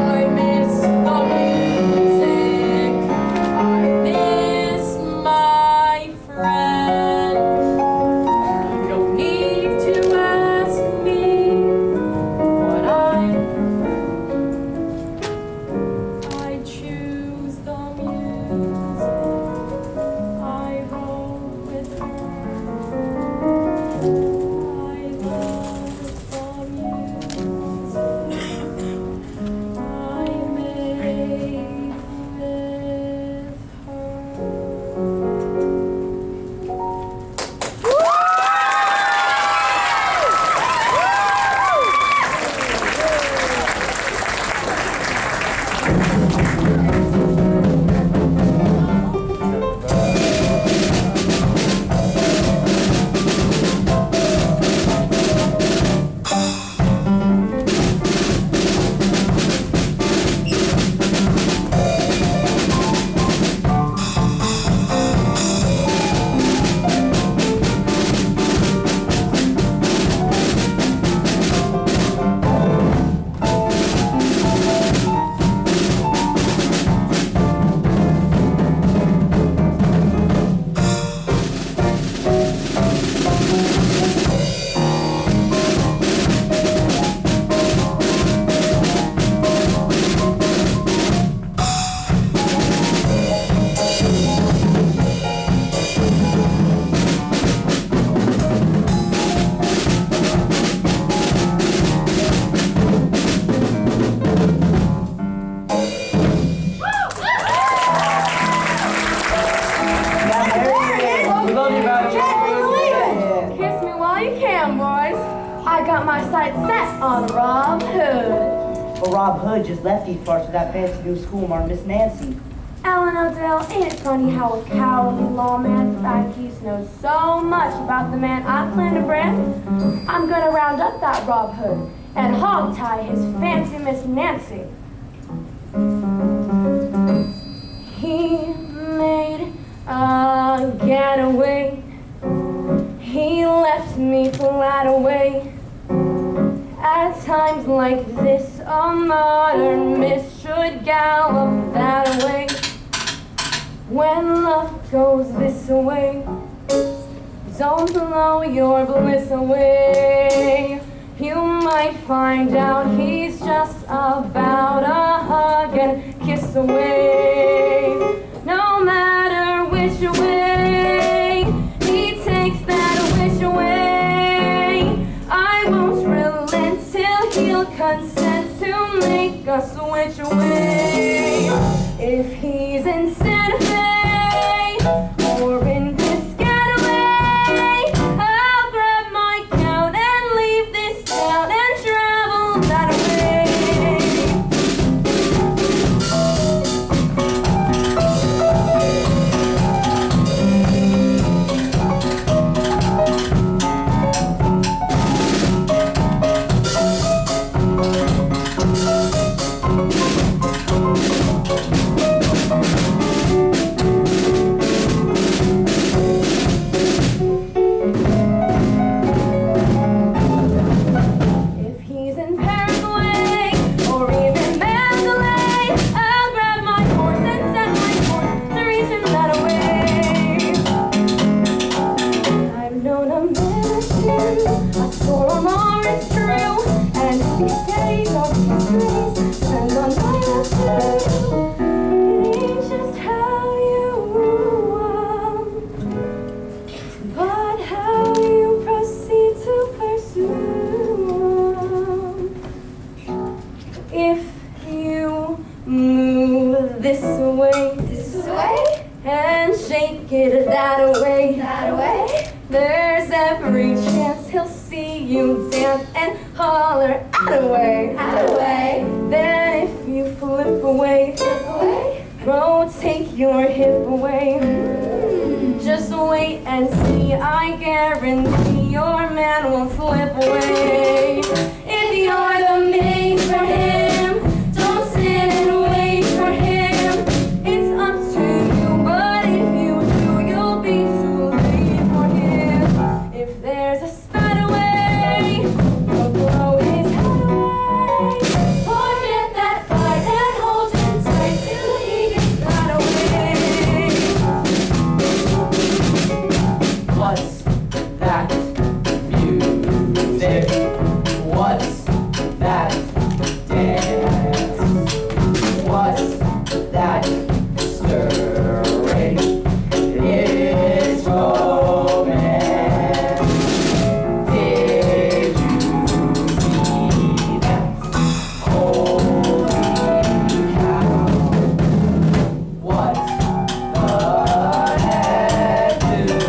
I miss the music. I miss my friend. You don't need to ask me what I prefer. I choose the music. I roll with her. I love the music I made with We love you, man. Kiss me while you can, boys. I got my sights set on Rob Hood. Well, Rob Hood just left these parts of that fancy new school marked Miss Nancy. Alan Odell, ain't it funny how a cowardly lawman like you knows so much about the man I plan to brand? I'm gonna round up that Rob Hood and hog-tie his fancy Miss Nancy. He made a getaway. He left me flat away. At times like this, a modern miss should gallop that way. When love goes this way, don't blow your bliss away. You might find out he's just about a hug and kiss away. No matter which way he takes that wish away, I won't relent till he'll consent to make us switch away. If he's in Santa Fe or in Piscataway, I'll grab my gown and leave this town and travel that way. If he's in Paraguay these days, all these days, depends on my attitude. It ain't just how you want, but how you proceed to pursue. If you move this way, and shake it that way, there's every chance he'll see you dance and holler away. Then if you flip away, rotate your hip away. Just wait and see, I guarantee your man won't slip away. If you're the maid for him, don't sit and wait for him. It's up to you, but if you do, you'll be too late for him. If there's a spider way, you'll blow his head away. Forget that fight and hold him tight till he gets that away. What's that music? What's that dance? What's that stirring? It's romance. Did you see that? Holy cow. What the heck do I do?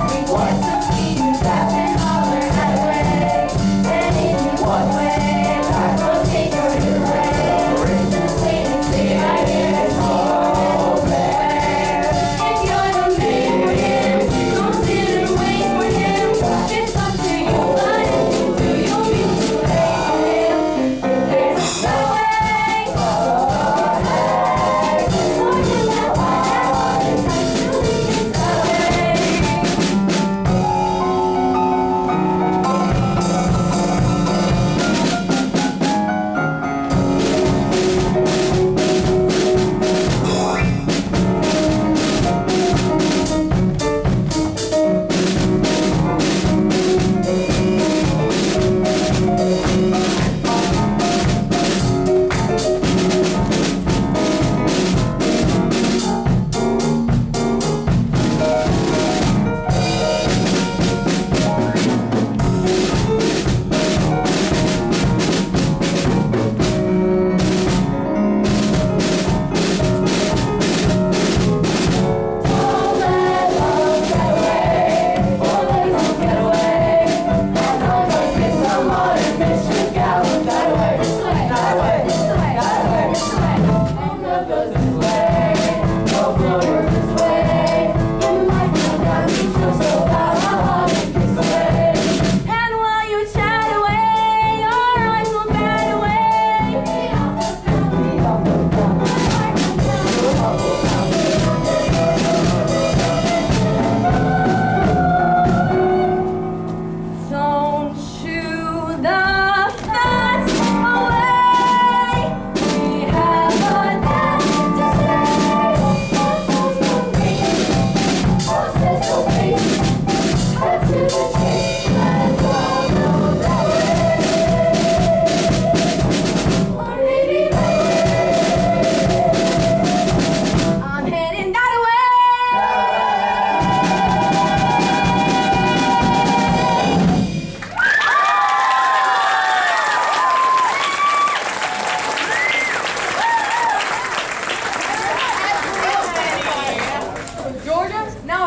What's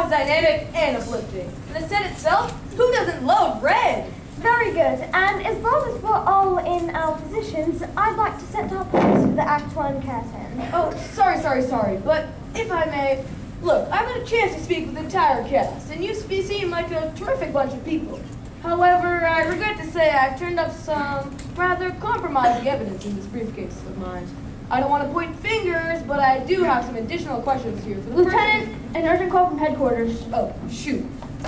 dynamic and uplifting. And the set itself, who doesn't love red? Very good. And as long as we're all in our positions, I'd like to set our place for the Act 1 curtain. Oh, sorry. But if I may, look, I've had a chance to speak with the entire cast, and you seem like a terrific bunch of people. However, I regret to say I've turned up some rather compromising evidence in this briefcase of mine. I don't want to point fingers, but I do have some additional questions here for the Lieutenant, an urgent call from headquarters. Oh, shoot.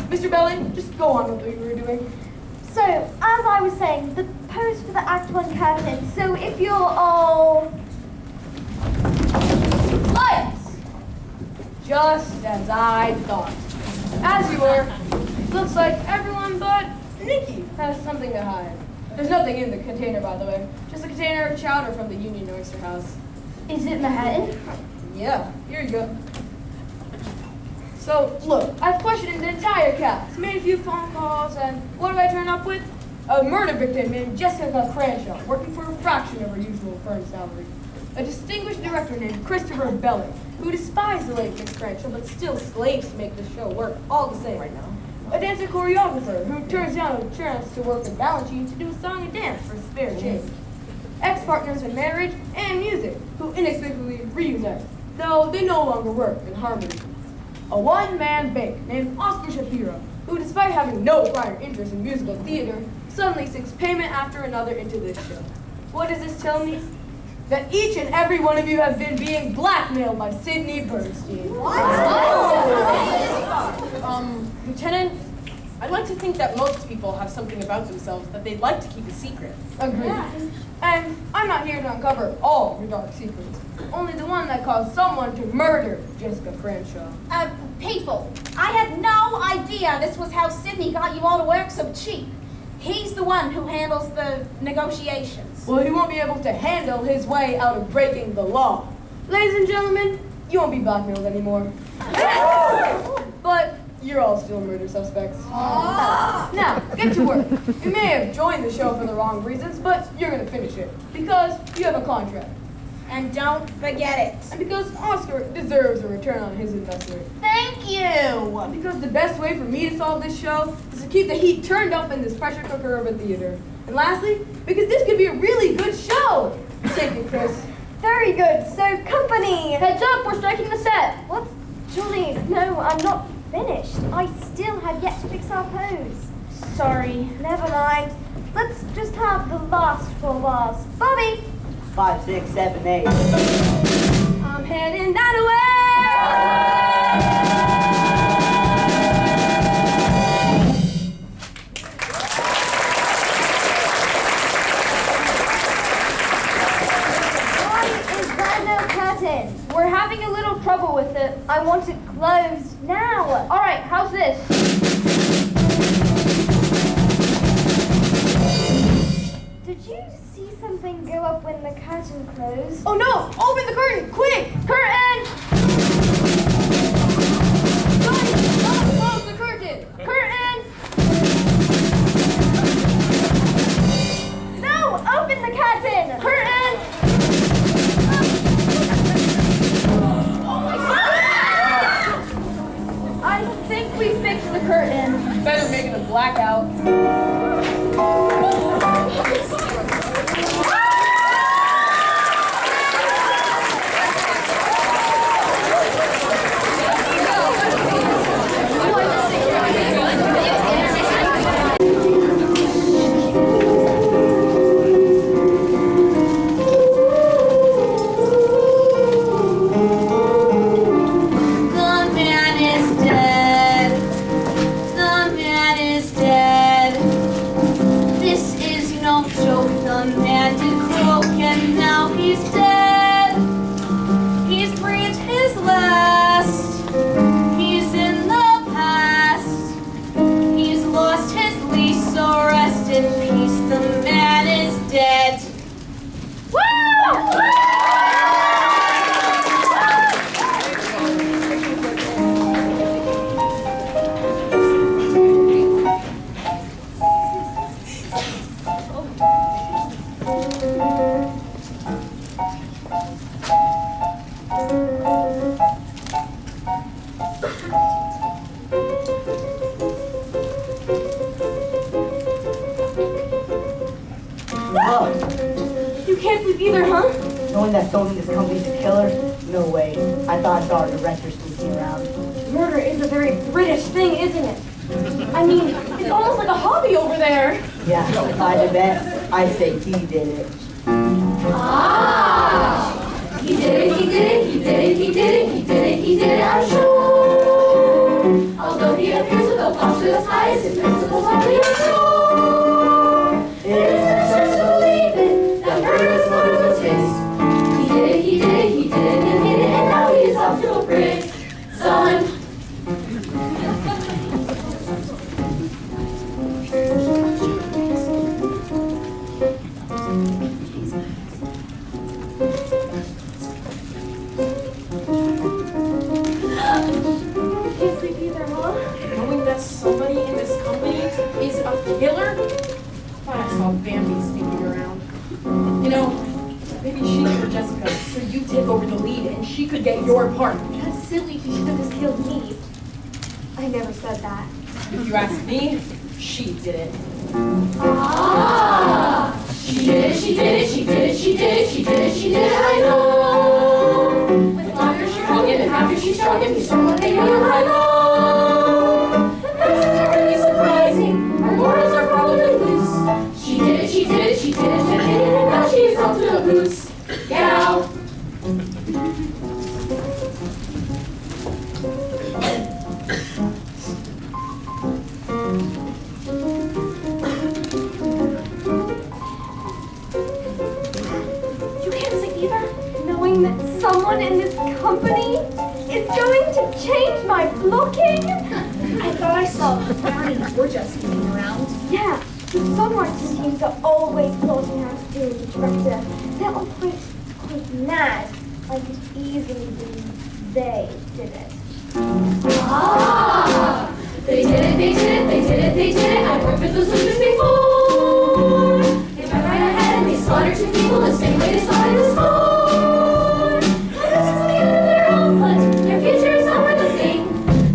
Mr. Belling, just go on with what you were doing. So, as I was saying, the pose for the Act 1 curtain. So if you're all... just as I thought. As you were, looks like everyone but Nikki has something to hide. There's nothing in the container, by the way. Just a container of chowder from the Union Oyster House. Is it Manhattan? Yeah, here you go. So, look, I've questioned the entire cast, made a few phone calls, and what do I turn up with? A murder victim named Jessica Cranshaw, working for a fraction of her usual firm salary. A distinguished director named Christopher Belling, who despised the late Miss Cranshaw, but still slaves to make the show work all the same right now. A dancer choreographer who turns down a chance to work with Balanchine to do a song and dance for spare change. Ex-partners in marriage and music, who inexplicably reunite, though they no longer work in harmony. A one-man bank named Oscar Shapiro, who despite having no prior interest in musical theater, suddenly sinks payment after another into this show. What does this tell me? That each and every one of you have been being blackmailed by Sidney Bernstein. Lieutenant, I'd like to think that most people have something about themselves that they'd like to keep a secret. Agreed. And I'm not here to uncover all your dark secrets, only the one that caused someone to murder Jessica Cranshaw. People, I had no idea this was how Sidney got you all to work so cheap. He's the one who handles the negotiations. Well, he won't be able to handle his way out of breaking the law. Ladies and gentlemen, you won't be blackmailed anymore. But you're all still murder suspects. Now, get to work. You may have joined the show for the wrong reasons, but you're going to finish it because you have a contract. And don't forget it. And because Oscar deserves a return on his investment. Thank you. Because the best way for me to solve this show is to keep the heat turned up in this pressure cooker of a theater. And lastly, because this could be a really good show. Take it, Chris. Very good. So, company. Heads up, we're striking the set. What? Julie, no, I'm not finished. I still have yet to fix our pose. Sorry. Never mind. Let's just have the last 4 bars. Bobby! 5, 6, 7, 8. I'm heading that way! Why is there no curtain? We're having a little trouble with it. I want it closed now. All right, how's this? Did you see something go up when the curtain closed? Oh no! Open the curtain, quick! Curtain! Close the curtain! Curtain! No! Open the curtain! Curtain! I think we fixed the curtain. Better make it a blackout. You can't sleep either, huh? Knowing that Sony this company's a killer? No way. I thought I saw our director sneaking around. Murder is a very British thing, isn't it? I mean, it's almost like a hobby over there. Yeah, if I had to bet, I'd say he did it. Ah! He did it, he did it, he did it, he did it, he did it, he did it, I'm sure. Although he appears with a monstrous eyes, his principles are clear and sure. It is an absurd to believe it, that murder's motive was his. He did it, he did it, he did it, and he did it, and now he is off to a bridge. So Bambi sneaking around. You know, maybe she or Jessica, so you take over the lead and she could get your part. That's silly. She should have just killed me. I never said that. If you ask me, she did it. Ah! She did it, she did it, she did it, she did it, she did it, she did it, I know. With laughter she hung him, and after she strung him, he strung like a young I know. And this isn't really surprising, our morals are probably loose. She did it, she did it, she did it, she did it, and now she's off to the goose. Gal. Knowing that someone in this company is going to change my blocking? I thought I saw Barney and Georgia sneaking around. Yeah, the songwriting teams are always plotting how to do with the director. They're all quite mad. I could easily believe they did it. Ah! They did it, they did it, they did it, they did it. I've worked with those losers before. They went right ahead and they slaughtered two people the same way they slaughtered the score. Their future is not worth a thing.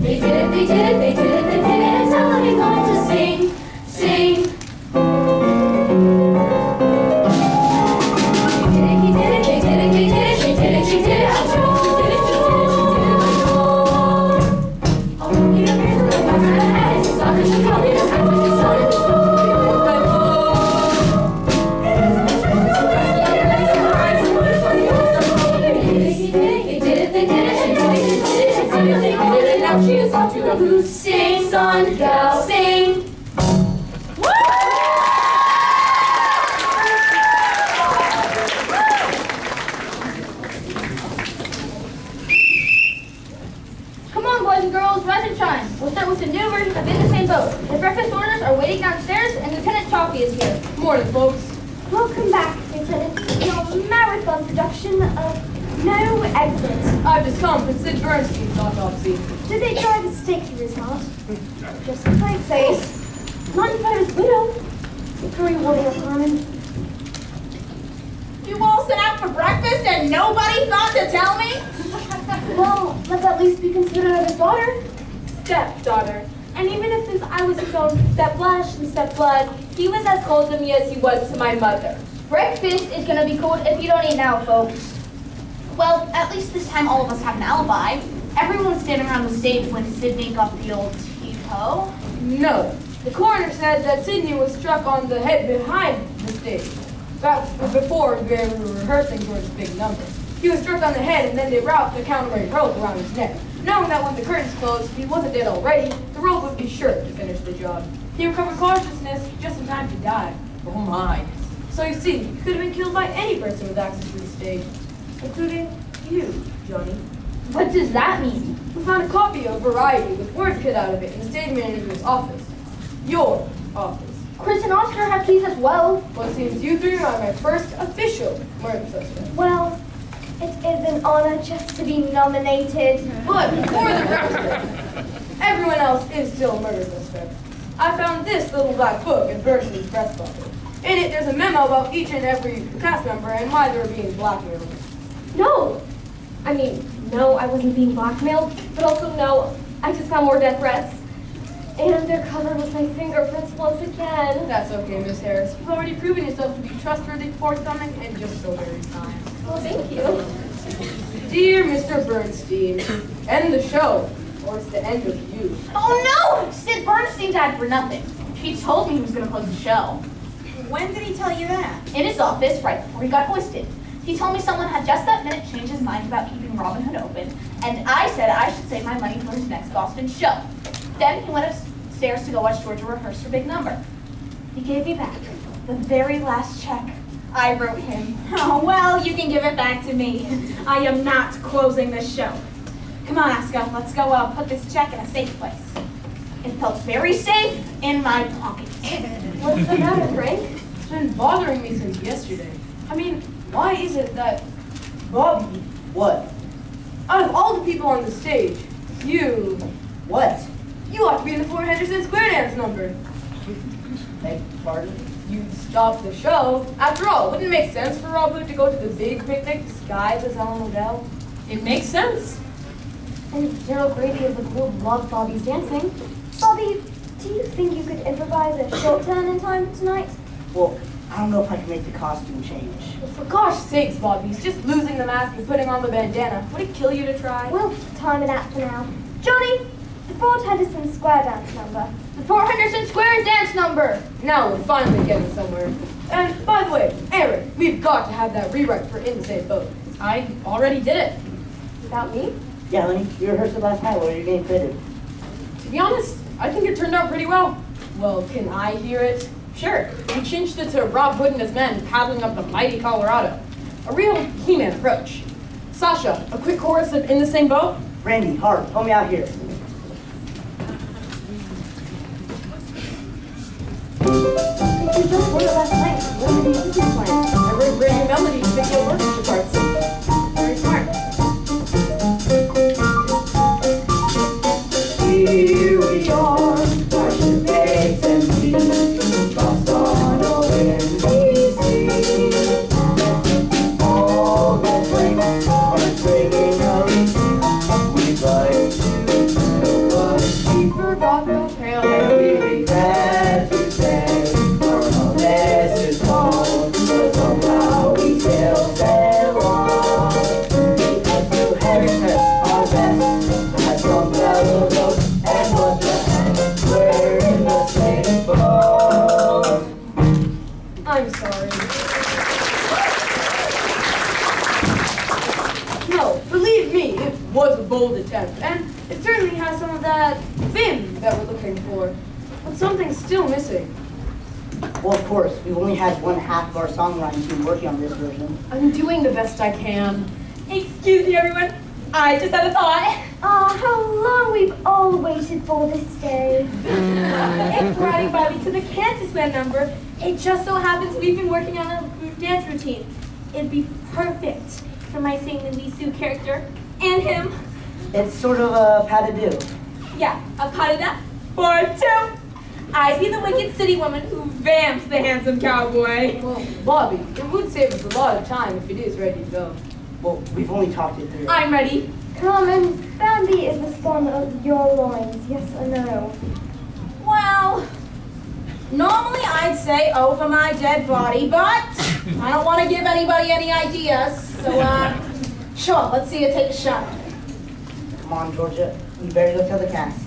They did it, they did it, they did it, they did it, and sounds like it's going to sing, sing. They did it, he did it, they did it, they did it, they did it, she did it, I know. She did it, she did it, she did it, I know. Although he appears to go back right ahead, it's not that she probably doesn't have to be started to school. Now she is off to the goose. Sing, son, go, sing. Woo! Come on, boys and girls, rise and shine. We'll start with the new version of In the Same Boat. The breakfast orders are waiting downstairs, and Lieutenant Chalky is here. Morning, folks. Welcome back, Lieutenant, to your marathon production of No Exit. I've just come from Sid Bernstein's autopsy. Did they try to stake through his heart? Just to play it safe. Not in front of his widow. Very worthy of Carmen. You all sat out for breakfast and nobody thought to tell me? Well, let's at least be considerate of his daughter. Stepdaughter. And even if I was his own stepflesh and stepblood, he was as cold to me as he was to my mother. Breakfast is gonna be cold if you don't eat now, folks. Well, at least this time all of us have an alibi. Everyone was standing around the stage when Sydney got the old TiVo. No. The coroner said that Sidney was struck on the head behind the stage. That was before we were rehearsing for his big number. He was struck on the head and then they wrapped the counterweight rope around his neck, knowing that when the curtains closed, if he wasn't dead already, the rope would be sure to finish the job. He recovered consciousness just in time to die. Oh my. So you see, he could have been killed by any person with access to the stage, including you, Johnny. What does that mean? We found a copy of Variety with words cut out of it in the stage manager's office. Your office. Chris and Oscar have keys as well. Well, it seems you three are my first official murder suspect. Well, it is an honor just to be nominated. But for the record, everyone else is still a murder suspect. I found this little black book in Bernstein's breast pocket. In it, there's a memo about each and every cast member and why they were being blackmailed. No. I mean, no, I wasn't being blackmailed, but also no, I just found more death threats. And they're covered with my fingerprints once again. That's okay, Miss Harris. You've already proven yourself to be trustworthy, forthcoming, and just so very kind. Well, thank you. Dear Mr. Bernstein, end the show, or it's the end of you. Oh no! Sid Bernstein died for nothing. He told me he was going to close the show. When did he tell you that? In his office, right before he got hoisted. He told me someone had just that minute changed his mind about keeping Robin Hood open, and I said I should save my money for his next Boston show. Then he went upstairs to go watch Georgia rehearse her big number. He gave me back the very last check I wrote him. Oh, well, you can give it back to me. I am not closing this show. Come on, Oscar, let's go put this check in a safe place. It felt very safe in my pocket. What's the matter, Frank? It's been bothering me since yesterday. I mean, why is it that Bobby, What? out of all the people on the stage, you What? ought to be in the Fort Henderson Square Dance number. Beg pardon? you'd stop the show. After all, wouldn't it make sense for Rob Hood to go to the big picnic disguised as Ellen Odell? It makes sense. And Gerald Grady of the Globe loved Bobby's dancing. Bobby, do you think you could improvise a show turn in time tonight? Well, I don't know if I can make the costume change. Well, for gosh sakes, Bobby, he's just losing the mask and putting on the bandana. Would it kill you to try? We'll time it out for now. Johnny, the Fort Henderson Square dance number. The Fort Henderson Square dance number. Now we're finally getting somewhere. And by the way, Aaron, we've got to have that rewrite for In the Same Boat. I already did it. Without me? Yeah, honey, you rehearsed it last night while you were getting fitted. To be honest, I think it turned out pretty well. Well, can I hear it? Sure, we changed it to Rob Hood and his men paddling up the mighty Colorado. A real He-Man approach. Sasha, a quick chorus of In the Same Boat? Randy, Hart, help me out here. If you just wrote it last night, what did you plan? I wrote brand new melodies, video orchestra parts. Very smart. Here we are, washing face and feet, lost on a windy sea. All the flames are singing a repeat. We'd like to tell us we forgot the trail, and we regret to say our this is gone, but somehow we still sail on. Because to haircut our best, had some fellow goat. And what the heck, we're in the same boat. I'm sorry. No, believe me, it was a bold attempt, and it certainly has some of that vim that we're looking for. But something's still missing. Well, of course, we've only had one half of our songwriting team working on this version. I'm doing the best I can. Excuse me, everyone. I just had a thought. How long we've all waited for this day. It's riding Bobby to the Kansas Land number. It just so happens we've been working on a group dance routine. It'd be perfect for my singing the Lee Sue character and him. It's sort of a pas-de-deux. Yeah, a part of that. Part two. I'd be the wicked city woman who vamps the handsome cowboy. Well, Bobby, it would save us a lot of time if it is ready to go. Well, we've only talked it through. I'm ready. Come, and Bambi is the spawn of your loins, yes or no? Well, normally I'd say over my dead body, but I don't want to give anybody any ideas. So, sure, let's see you take a shot. Come on, Georgia. We better go tell the cast.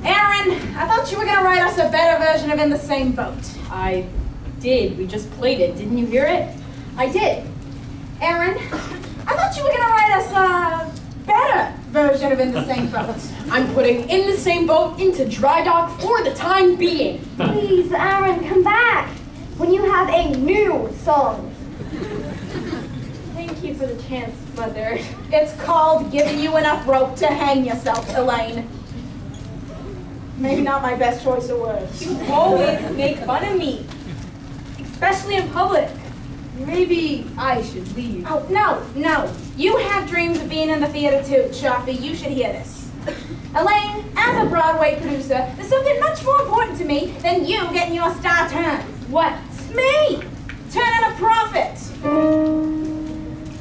Aaron, I thought you were going to write us a better version of In the Same Boat. I did. We just played it. Didn't you hear it? I did. Aaron, I thought you were going to write us a better version of In the Same Boat. I'm putting In the Same Boat into dry dock for the time being. Please, Aaron, come back when you have a new song. Thank you for the chance, Mother. It's called giving you enough rope to hang yourself, Elaine. Maybe not my best choice of words. You always make fun of me, especially in public. Maybe I should leave. Oh, no. You have dreams of being in the theater too, Chaffee. You should hear this. Elaine, as a Broadway producer, there's something much more important to me than you getting your star turn. What? Me! Turning a profit.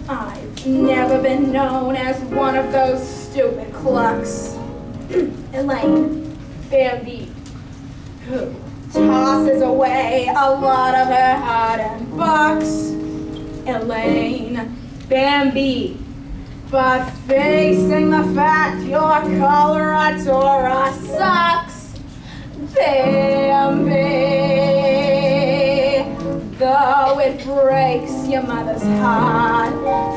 I've never been known as one of those stupid clucks. Elaine. Bambi. Who tosses away a lot of her hard-earned bucks. Elaine. Bambi. But facing the fact your coloratura sucks, Bambi. Though it breaks your mother's heart,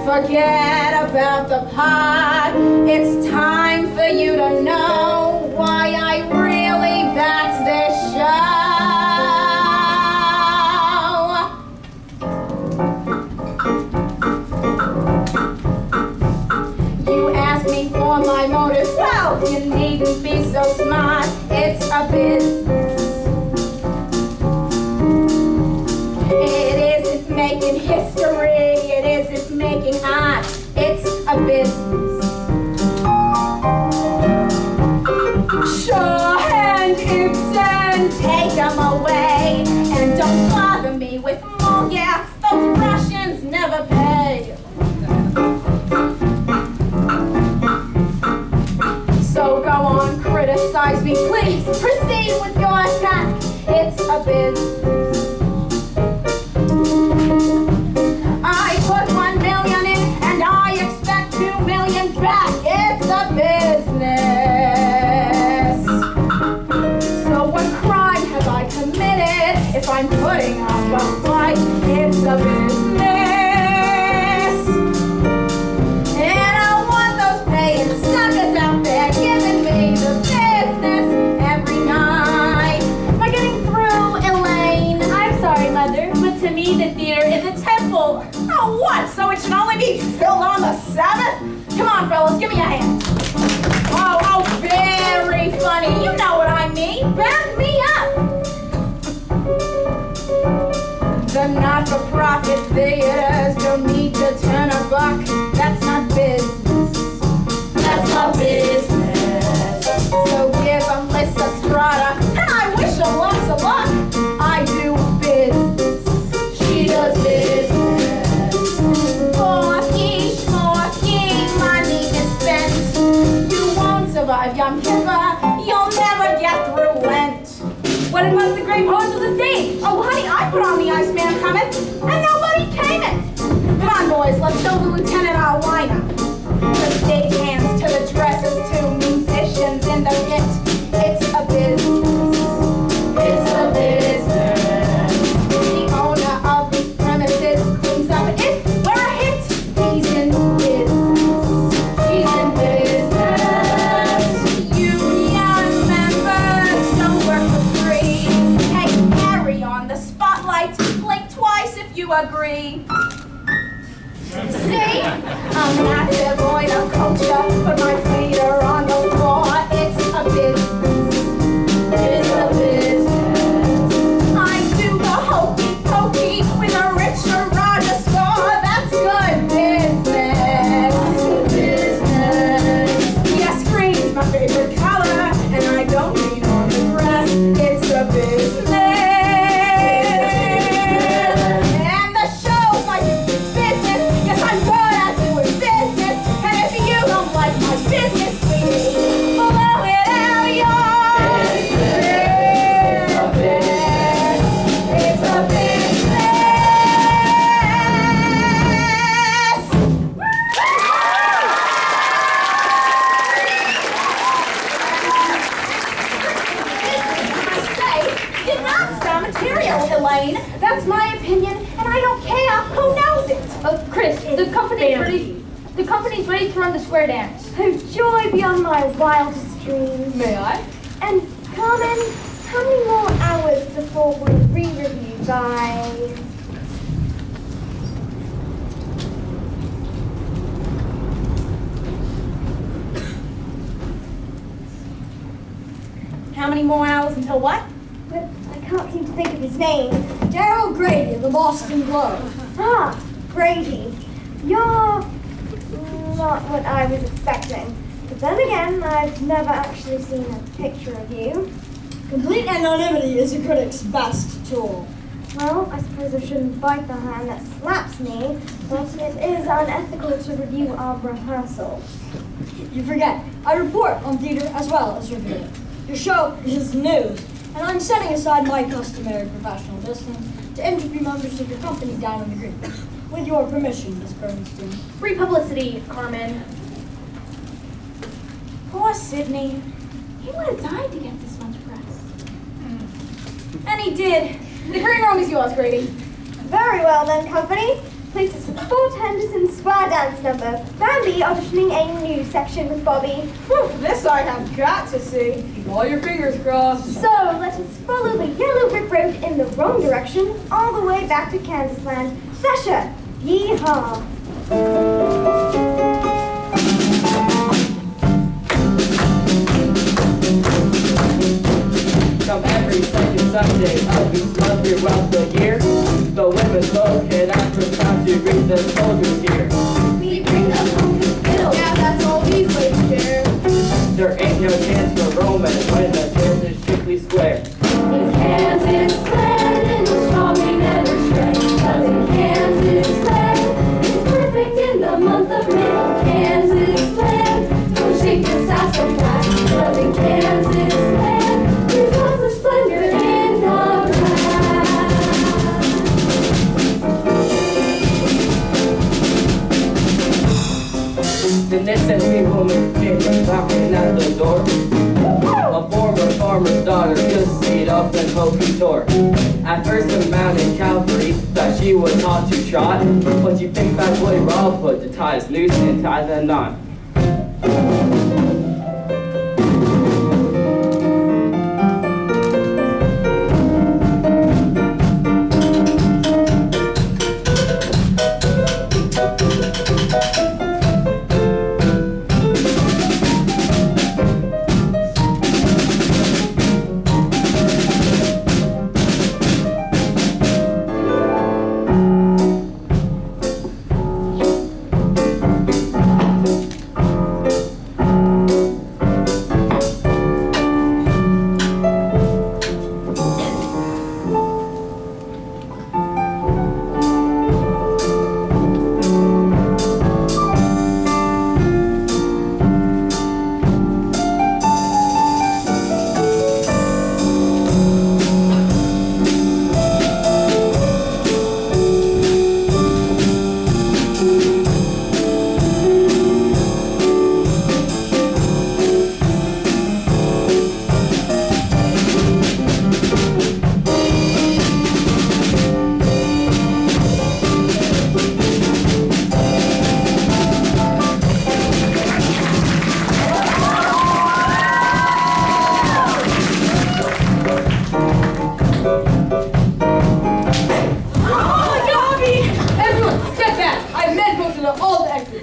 forget about the part. It's time for you to know why I really backed this show. You asked me for my motives, well, you needn't be so smart. It's a business. It isn't making history, it isn't making art. It's a business. Shaw and Ibsen, take them away Please proceed with your attack. It's a business. I put 1 million in and I expect 2 million back. It's a business. So what crime have I committed if I'm putting up a fight? It's a business. And I want those paying suckers out there giving me the business every night. Am I getting through, Elaine? I'm sorry, Mother, but to me the theater is a temple. Oh, what? So it should only be filled on the Sabbath? Come on, fellas, give me a hand. Oh, very funny. You know what I mean. Back me up. The not-for-profit theaters don't need to turn a buck. That's not business. That's not business. So give them Lisa Strata, and I wish her lots of luck. I do business. She does business. Forky, money is spent. You won't survive Yom Kippur. You'll never get through Lent. What about the great poets of the stage? Oh, honey, I put on the Iceman coming, and nobody came it. Come on, boys, let's show the lieutenant our lineup. The stagehands to the dresses, to musicians in the pit. It's a business. It's a business. The owner of these premises cleans up. If we're a hit, he's in business. He's in business. Union members don't work for free. Hey, carry on the spotlight. Blink twice if you agree. See? I'm not devoid of culture, but my feet are on the floor. It's a business. It's a business. I do the hokey pokey with a Richard Rogers score. That's good business. Good business. Yes, green's my favorite color, and I don't mean on the grass. It's a business. And the show's my business. Yes, I'm good at doing business. And if you don't like my business, please blow it out your business. It's a business. I say, did not star material, Elaine. That's my opinion, and I don't care who knows it. Chris, the company's ready to run the square dance. Oh, joy beyond my wildest dreams. May I? And Carmen, how many more hours before we re-review by... How many more hours until what? But I can't seem to think of his name. Daryl Grady of the Boston Globe. Ah, Grady. You're not what I was expecting. But then again, I've never actually seen a picture of you. Complete anonymity is a critic's best tool. Well, I suppose I shouldn't bite the hand that slaps me, but it is unethical to review our rehearsal. You forget, I report on theater as well as review it. Your show is news, and I'm setting aside my customary professional distance to interview members of your company down in the green. With your permission, Miss Bernstein. Free publicity, Carmen. Poor Sidney. He would have died to get this much press. And he did. The green room is yours, Grady. Very well then, company. Places for Fort Henderson's square dance number. Bambi auditioning a new section with Bobby. Whew, this I have got to see. Keep all your fingers crossed. So let us follow the yellow brick road in the wrong direction all the way back to Kansas land. Sasha, yee-haw. Come every second Sunday of each month throughout the year. The women's located after time to greet the soldiers here. We bring the pumpkin fiddle. Yeah, that's all these ladies share. There ain't no chance for romance when the church is strictly square. In Kansas land, in the storm we never stray. 'Cause in Kansas land, it's perfect in the month of May. Kansas land, don't shake the sassafras. 'Cause in Kansas land, deadly woman came knocking at the door. A former farmer's daughter just stayed up and hokey tore. At first the mounted cavalry thought she was taught to trot, but she picked back Boy Rob put the ties loose and tied the knot.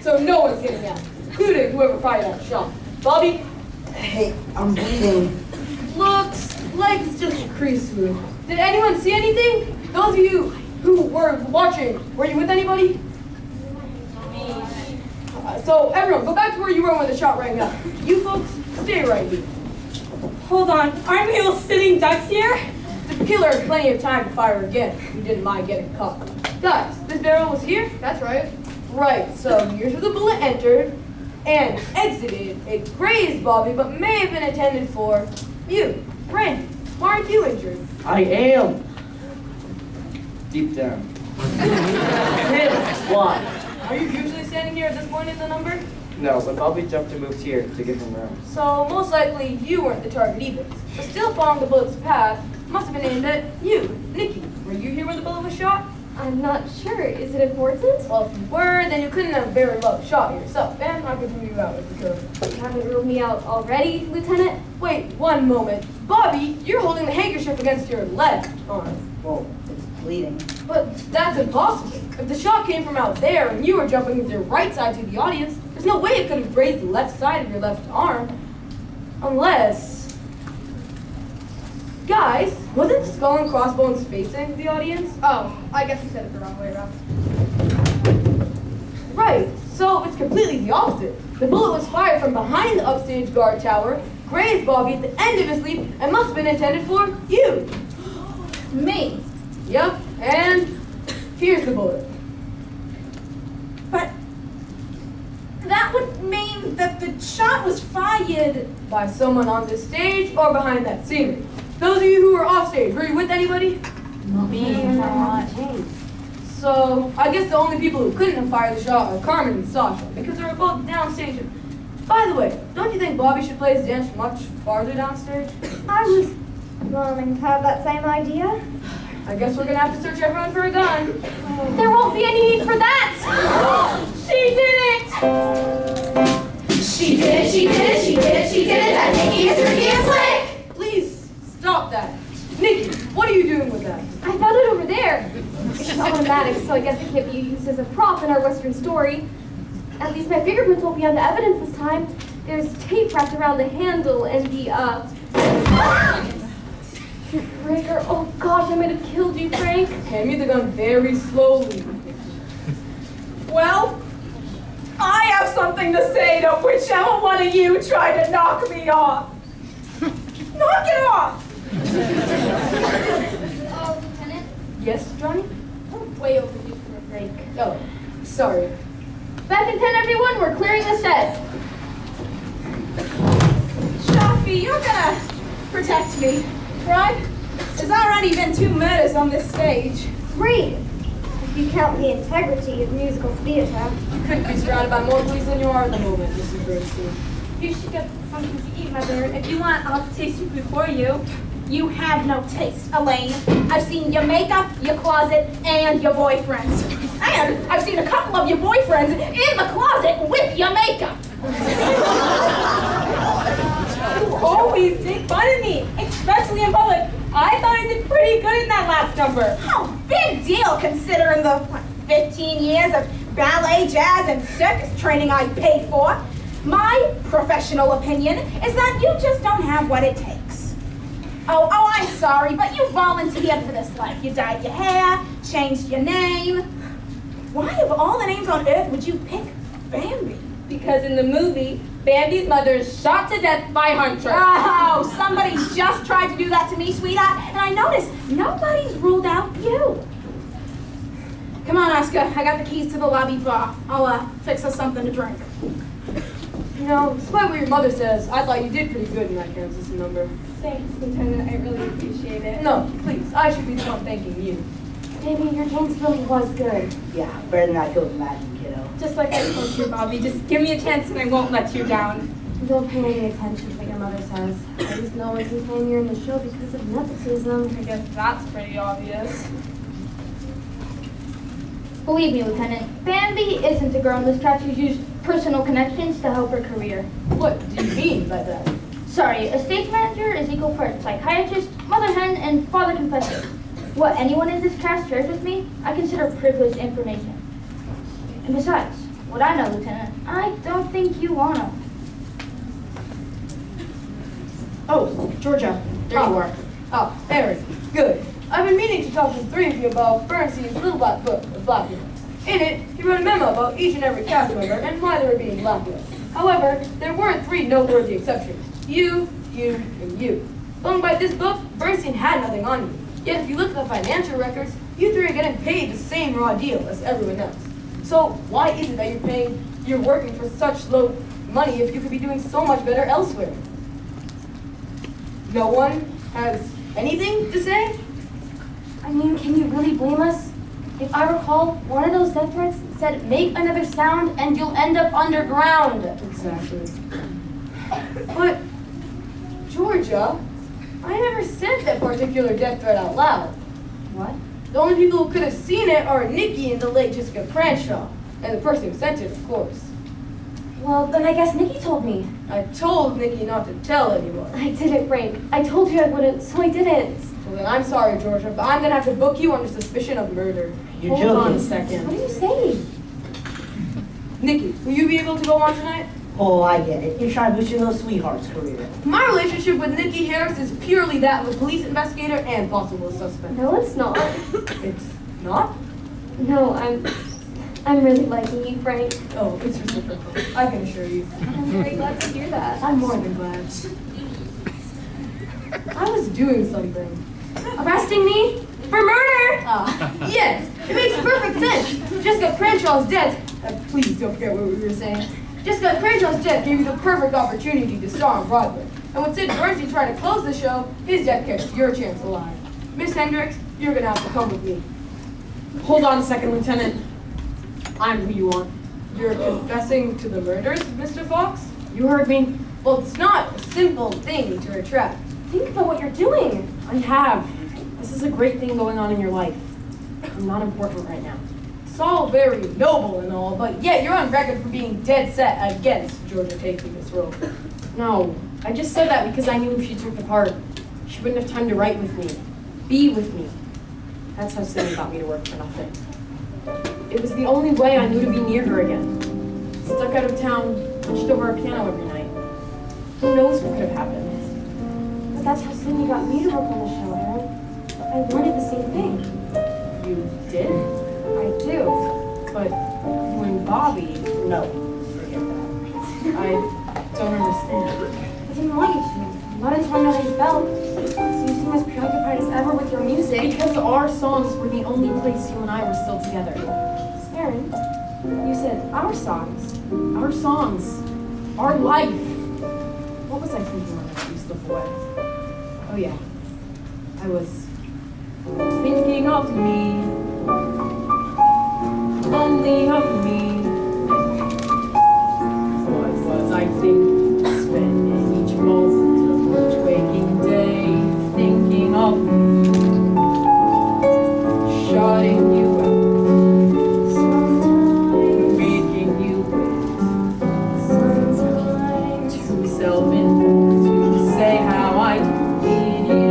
So no one's getting out, including whoever fired that shot. Bobby? Hey, I'm bleeding. Looks like it's just a crease wound. Did anyone see anything? Those of you who were watching, were you with anybody? So everyone, go back to where you were when the shot rang out. You folks, stay right here. Hold on, aren't we all sitting ducks here? The killer had plenty of time to fire again if he didn't mind getting caught. Guys, this barrel was here? That's right. Right, so here's where the bullet entered and exited. It grazed Bobby, but may have been intended for you. Randy, why aren't you injured? I am. Deep down. Why? Are you usually standing here at this point in the number? No, but Bobby jumped and moved here to give him room. So most likely you weren't the target either. But still following the bullet's path must have been aimed at you. Nikki, were you here when the bullet was shot? I'm not sure. Is it important? Well, if you were, then you couldn't have very well shot yourself, and I could rule you out if you could. You haven't ruled me out already, Lieutenant? Wait, one moment. Bobby, you're holding the handkerchief against your left arm. Well, it's bleeding. But that's impossible. If the shot came from out there and you were jumping with your right side to the audience, there's no way it could have grazed the left side of your left arm. Unless... Guys, wasn't the skull and crossbones facing the audience? Oh, I guess you said it the wrong way around. Right, so it's completely the opposite. The bullet was fired from behind the upstage guard tower, grazed Bobby at the end of his leap, and must have been intended for you. Me? Yep, and here's the bullet. But that would mean that the shot was fired. By someone on this stage or behind that scenery. Those of you who were off stage, were you with anybody? Not me. So, I guess the only people who couldn't have fired the shot are Carmen and Sasha, because they were both downstage. By the way, don't you think Bobby should play his dance much farther downstage? I was planning to have that same idea. I guess we're gonna have to search everyone for a gun. There won't be any need for that! She did it! She did it, she did it, she did it, she did it. That Nikki is tricky and slick. Please, stop that. Nikki, what are you doing with that? I found it over there. It's automatic, so I guess it can't be used as a prop in our Western story. At least my fingerprints won't be on the evidence this time. There's tape wrapped around the handle and the, Breaker. Oh gosh, I might have killed you, Frank. Hand me the gun very slowly. Well, I have something to say to whichever one of you tried to knock me off. Knock it off! Lieutenant, Yes, Johnny? we're way overdue for a break. Oh, sorry. Back in 10, everyone. We're clearing the set. Shafi, you're gonna protect me, right? There's already been 2 murders on this stage. Great. if you count the integrity of musical theater. You couldn't be surrounded by more police than you are at the moment, Mrs. Bernstein. You should get something to eat, Mother. If you want, I'll taste your food for you. You have no taste, Elaine. I've seen your makeup, your closet, and your boyfriends. And I've seen a couple of your boyfriends in the closet with your makeup. You always make fun of me, especially in public. I thought I did pretty good in that last number. Oh, big deal considering the 15 years of ballet, jazz, and circus training I paid for. My professional opinion is that you just don't have what it takes. Oh, I'm sorry, but you volunteered for this life. You dyed your hair, changed your name. Why of all the names on earth would you pick Bambi? Because in the movie, Bambi's mother is shot to death by Hunter. Oh, somebody just tried to do that to me, sweetheart, and I noticed nobody's ruled out you. Come on, Oscar, I got the keys to the lobby bar. I'll fix us something to drink. You know, despite what your mother says, I thought you did pretty good in that Kansas number. Thanks, Lieutenant. I really appreciate it. No, please, I should be the one thanking you. Maybe your dance really was good. Yeah, better than I could imagine, kiddo. Just like I told you, Bobby, just give me a chance and I won't let you down. Don't pay any attention to what your mother says. I just know I can paying you in the show because of nepotism. I guess that's pretty obvious. Believe me, Lieutenant, Bambi isn't a girl in this track who's used personal connections to help her career. What do you mean by that? Sorry, a stage manager is equal parts psychiatrist, mother hen, and father confessor. What anyone in this class shares with me, I consider privileged information. And besides, what I know, Lieutenant, I don't think you wanna. Oh, Georgia, there you are. Oh, Aaron, good. I've been meaning to talk to the three of you about Bernstein's little black book of black humor. In it, he wrote a memo about each and every cast member and why they were being laughed at. However, there weren't three noteworthy exceptions. You, and you. Going by this book, Bernstein had nothing on you. Yet if you look at the financial records, you three are getting paid the same raw deal as everyone else. So why is it that you're working for such low money if you could be doing so much better elsewhere? No one has anything to say? I mean, can you really blame us? If I recall, one of those death threats said, make another sound and you'll end up underground. Exactly. But, Georgia, I never said that particular death threat out loud. What? The only people who could have seen it are Nikki and the late Jessica Cranshaw, and the person who sent it, of course. Well, then I guess Nikki told me. I told Nikki not to tell anyone. I didn't, Frank. I told you I wouldn't, so I didn't. Well, then I'm sorry, Georgia, but I'm gonna have to book you under suspicion of murder. You're Hold on a joking. second. What are you saying? Nikki, will you be able to go on tonight? Oh, I get it. You're trying to boost your little sweetheart's career. My relationship with Nikki Harris is purely that of a police investigator and possible suspect. No, it's not. It's not? No, I'm really liking you, Frank. Oh, it's reciprocal. I can assure you. I'm very glad to hear that. I'm more than glad. I was doing something. Arresting me? For murder? Yes, it makes perfect sense. Jessica Cranshaw's death. Please don't forget what we were saying. Jessica Cranshaw's death gave you the perfect opportunity to star on Broadway. And when Sid Bernstein tried to close the show, his death kept your chance alive. Miss Hendricks, you're gonna have to come with me. Hold on a second, Lieutenant. I'm who you want. You're confessing to the murders, Mr. Fox? You heard me. Well, it's not a simple thing to retract. Think about what you're doing. I have. This is a great thing going on in your life. I'm not important right now. It's all very noble and all, but yet you're on record for being dead set against Georgia taking this role. No, I just said that because I knew if she took the part, she wouldn't have time to write with me, be with me. That's how Cindy got me to work for nothing. It was the only way I knew to be near her again. Stuck out of town, hunched over a piano every night. Who knows what could have happened? But that's how Cindy got me to work on the show, Aaron. I wanted the same thing. You did? I do. But you and Bobby, No, forget that. I don't understand. I didn't want you to. Not until I know how you felt. So you seem as preoccupied as ever with your music. Because our songs were the only place you and I were still together. Aaron, you said our songs. Our songs. Our life. What was I thinking when I used the away? Oh yeah. I was thinking of me. lonely of me. What was I thinking, spending each moment of each waking day thinking of me, shutting you out, sometimes making you wait, sometimes too self-important to say how I need you.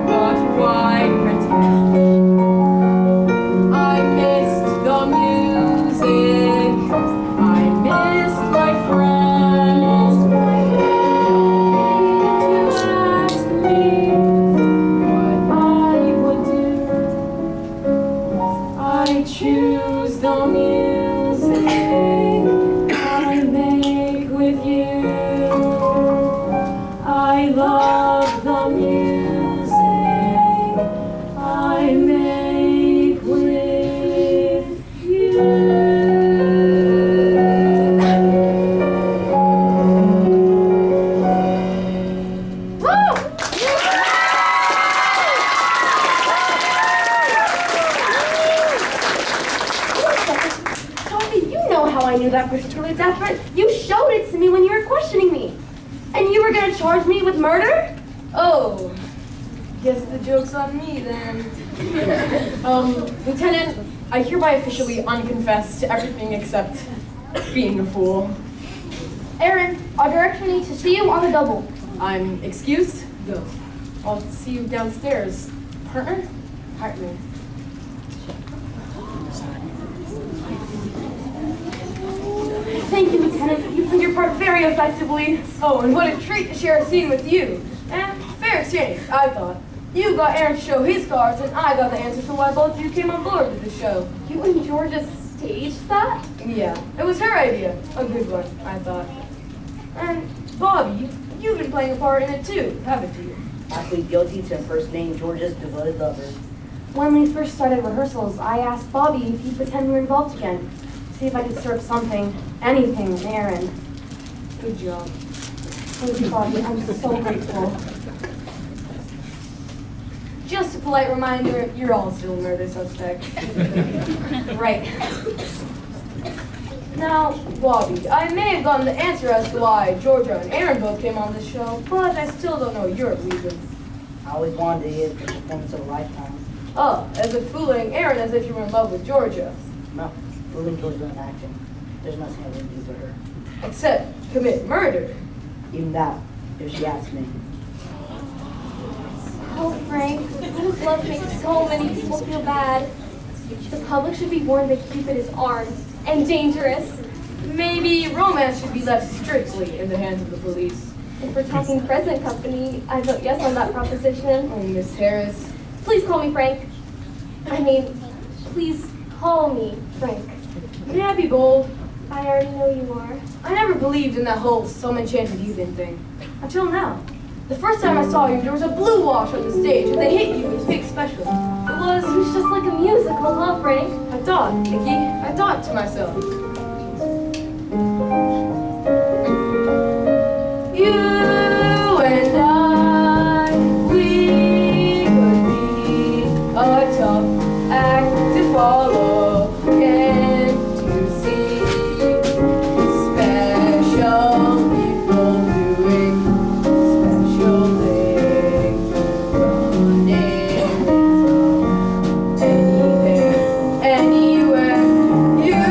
But why pretend? I missed the music, I missed my friends. To ask me what I would do, I choose the music I make with you. I love the music I make with you. Bobby, you know how I knew that was truly death threat. You showed it to me when you were questioning me. And you were gonna charge me with murder? Oh, guess the joke's on me then. Lieutenant, I hereby officially unconfess to everything except being a fool. Aaron, our director needs to see you on the double. I'm excused. Go. I'll see you downstairs. Partner? Partner. Thank you, Lieutenant. You played your part very effectively. Oh, and what a treat to share a scene with you. And fair exchange, I thought. You got Aaron to show his cards, and I got the answers to why both of you came on board with the show. You and Georgia staged that? Yeah, it was her idea. A good one, I thought. And Bobby, you've been playing a part in it too, haven't you? I plead guilty to impersonating Georgia's devoted lover. When we first started rehearsals, I asked Bobby if he'd pretend we were involved again. See if I could stir up something, anything with Aaron. Good job. Thank you, Bobby. I'm so grateful. Just a polite reminder, you're all still murder suspects. Right. Now, Bobby, I may have gotten the answer as to why Georgia and Aaron both came on this show, but I still don't know your reasons. I always wanted to get the performance of a lifetime. Oh, as if fooling Aaron as if you were in love with Georgia. No, fooling Georgia and acting. There's nothing I wouldn't do for her. Except commit murder. Even that, if she asks me. Oh, Frank, whose love makes so many people feel bad. The public should be warned that Cupid is armed and dangerous. Maybe romance should be left strictly in the hands of the police. If we're talking present company, I vote yes on that proposition. Oh, Miss Harris. Please call me Frank. I mean, please call me Frank. May I be bold? I already know you are. I never believed in that whole some enchanted heathen thing. Until now. The first time I saw you, there was a blue wash on the stage, and they hit you with big special. It was just like a musical, huh, Frank? I thought, Nikki, I thought to myself. You and I, we could be a tough act to follow and to see special people doing special things, running anything, anywhere. You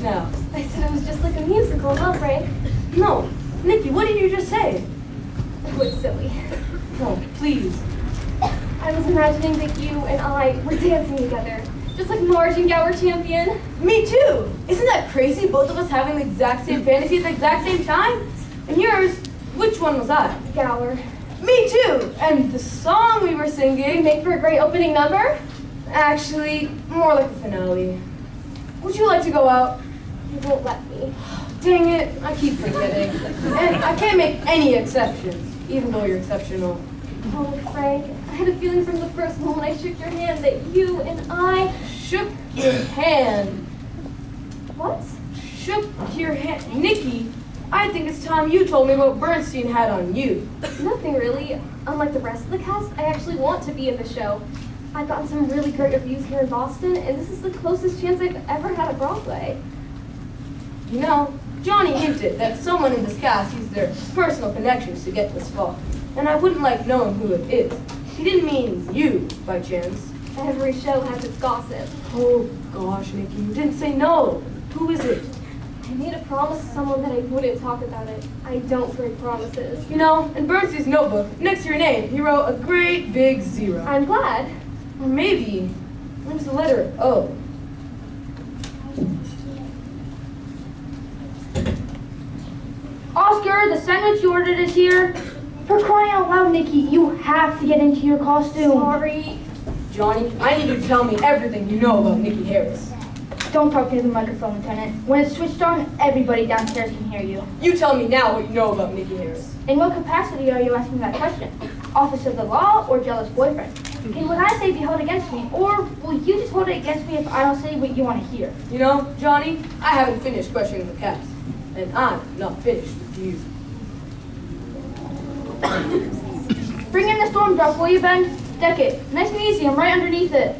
now? I said it was just like a musical, huh, Frank? No. Nikki, what did you just say? It was silly. No, please. I was imagining that you and I were dancing together, just like Marge and Gower Champion. Me too. Isn't that crazy? Both of us having the exact same fantasy at the exact same time? And yours, which one was I? Gower. Me too. And the song we were We singing, make for a great opening number. actually, more like the finale. Would you like to go out? You won't let me. Dang it, I keep forgetting. And I can't make any exceptions, even though you're exceptional. Oh, Frank, I had a feeling from the first moment I shook your hand that you and I... Shook your hand. What? Shook your hand. Nikki, I think it's time you told me what Bernstein had on you. Nothing really. Unlike the rest of the cast, I actually want to be in the show. I've gotten some really great reviews here in Boston, and this is the closest chance I've ever had at Broadway. You know, Johnny hinted that someone in this cast used their personal connections to get this far. And I wouldn't like knowing who it is. He didn't mean you, by chance. Every show has its gossip. Oh, gosh, Nikki, you didn't say no. Who is it? I made a promise to someone that I wouldn't talk about it. I don't break promises. You know, in Bernstein's notebook, next to your name, he wrote a great big 0. I'm glad. Or maybe it was the letter O. Oscar, the sandwich you ordered is here. For crying out loud, Nikki, you have to get into your costume. Sorry. Johnny, I need you to tell me everything you know about Nikki Harris. Don't talk near the microphone, Lieutenant. When it's switched on, everybody downstairs can hear you. You tell me now what you know about Nikki Harris. In what capacity are you asking that question? Office of the law or jealous boyfriend? Can what I say be held against me, or will you just hold it against me if I don't say what you want to hear? You know, Johnny, I haven't finished questioning the cast. And I'm not finished with you. Bring in the storm drop, will you, Ben? Deck it. Nice and easy, I'm right underneath it.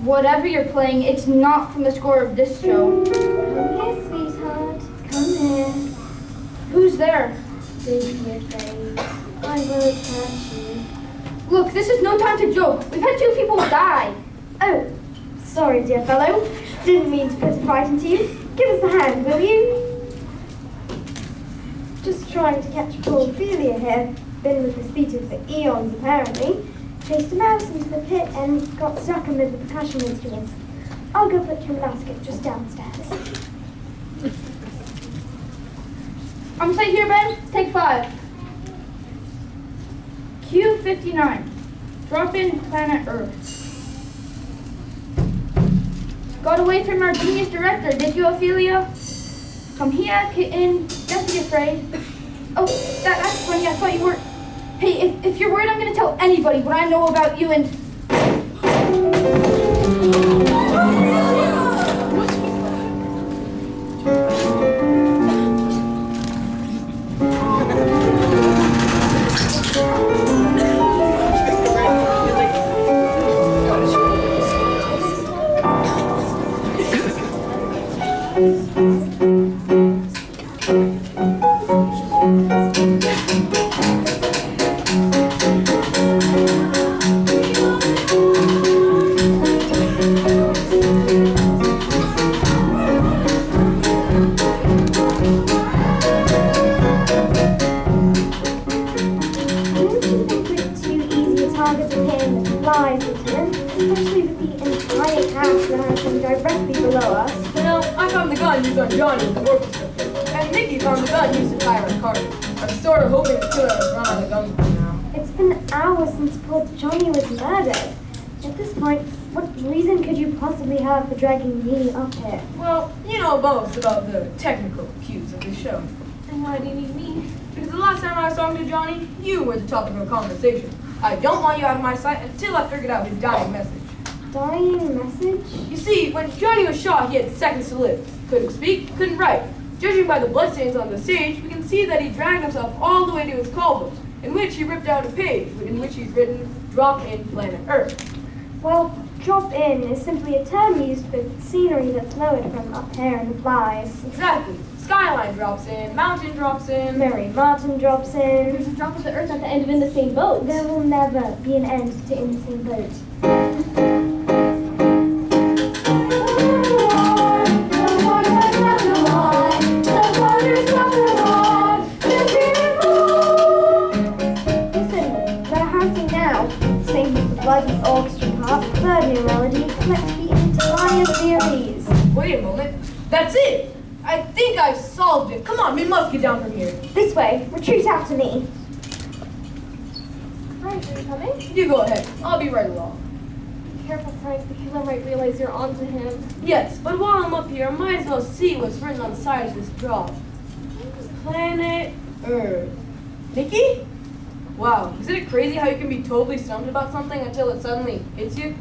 Whatever you're playing, it's not from the score of this show. Come here, sweetheart. Come here. Who's there? Don't be afraid. I won't hurt you. Look, this is no time to joke. We've had 2 people die. Oh, sorry, dear fellow. Didn't mean to put a fright into you. Give us a hand, will you? Just trying to catch poor Ophelia here. Been with this theatre for eons, apparently. Chased a mouse into the pit and got stuck amid the percussion instruments. I'll go put your basket just downstairs. I'm safe here, Ben. Take 5. Q59. Drop in planet Earth. Got away from our genius director, did you, Ophelia? Come here, kitten. Don't be afraid. Oh, that's funny. I thought you weren't. Hey, if you're worried I'm going to tell anybody what I know about you and... For dragging me up here. Well, you know most about the technical cues of this show. And why do you need me? Because the last time I was talking to Johnny, you were the topic of conversation. I don't want you out of my sight until I figured out his dying message. Dying message? You see, when Johnny was shot, he had seconds to live. Couldn't speak, couldn't write. Judging by the bloodstains on the stage, we can see that he dragged himself all the way to his call book, in which he ripped out a page in which he's written, "Drop in planet Earth." Well, drop in is simply a term used for scenery that's lowered from up here and flies. Exactly. Skyline drops in, Mountain drops in. Mary Martin drops in. There's a drop of the earth at the end of In the Same Boat. There will never be an end to In the Same Boat. Listen, they're rehearsing now. Same with the bloody orchestra part, third new melody, collect the entire series. Wait a moment. That's it! I think I've solved it. Come on, we must get down from here. This way, retreat after me. Frank, are you coming? You go ahead. I'll be right along. Careful, Frank. The killer might realize you're onto him. Yes, but while I'm up here, I might as well see what's written on the side of this drop. Planet Earth. Nikki? Wow, isn't it crazy how you can be totally stumped about something until it suddenly hits you?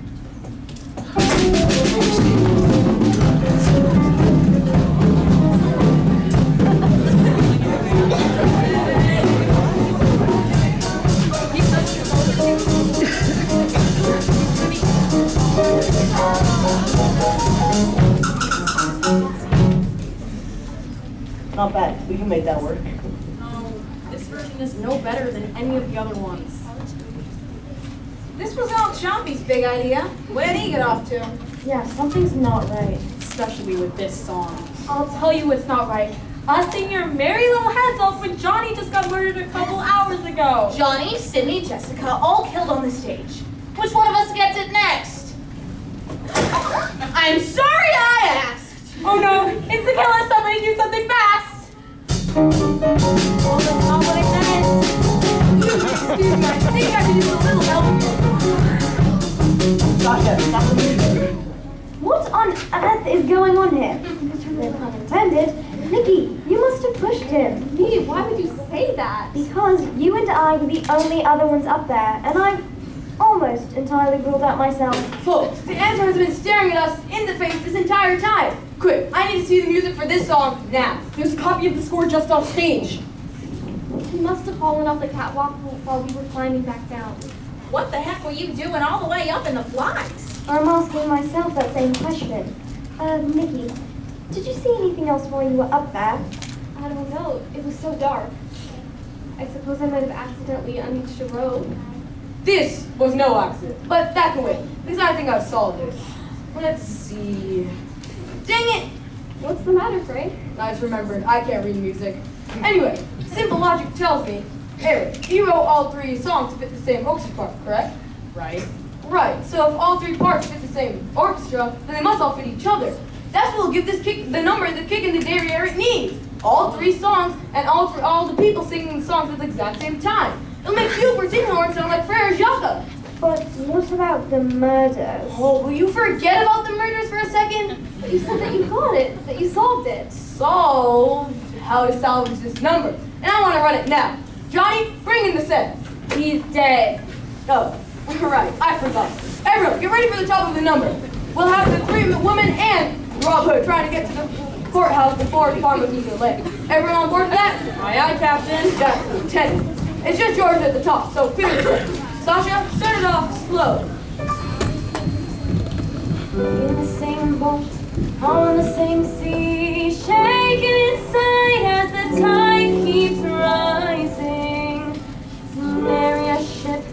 Not bad. We can make that work. This version is no better than any of the other ones. This was old Chompy's big idea. Where did he get off to? Yeah, something's not right. Especially with this song. I'll tell you what's not right. Us seeing your merry little heads off when Johnny just got murdered a couple hours ago. Johnny, Sydney, Jessica, all killed on the stage. Which one of us gets it next? I'm sorry I asked. Oh no, it's the killer. Somebody do something fast. Well, that's not what I meant. Excuse me, I think I could use a little help. Sasha, stop the music. What on earth is going on here? No pun intended. Nikki, you must have pushed him. Me? Why would you say that? Because you and I were the only other ones up there, and I've almost entirely ruled out myself. Folks, the answer has been staring at us in the face this entire time. Quick, I need to see the music for this song now. There's a copy of the score just off stage. He must have fallen off the catwalk while we were climbing back down. What the heck were you doing all the way up in the flies? I'm asking myself that same question. Nikki, did you see anything else while you were up there? I don't know. It was so dark. I suppose I might have accidentally unhitched a rope. This was no accident, but that can wait, because I think I've solved this. Let's see. Dang it! What's the matter, Frank? I just remembered, I can't read music. Anyway, simple logic tells me, Eric, you wrote all three songs to fit the same orchestra part, correct? Right? Right, so if all three parts fit the same orchestra, then they must all fit each other. That's what will give this kick the number the kick in the derriere it needs. All three songs and all the people singing the songs at the exact same time. It'll make you for singing horn sound like Frere Jacques. But what about the murders? Oh, will you forget about the murders for a second? But you said that you got it, that you solved it. Solved how to salvage this number. And I want to run it now. Johnny, bring in the set. He's dead. Oh, right, I forgot. Everyone, get ready for the top of the number. We'll have the three women and Rob Hood trying to get to the courthouse before Farmer can delay. Everyone on board for that? Aye, aye, Captain. That's Lieutenant. It's just yours at the top, so feel it. Sasha, start it off slow. In the same boat, on the same sea, shaking inside as the tide keeps rising. Nary a ship,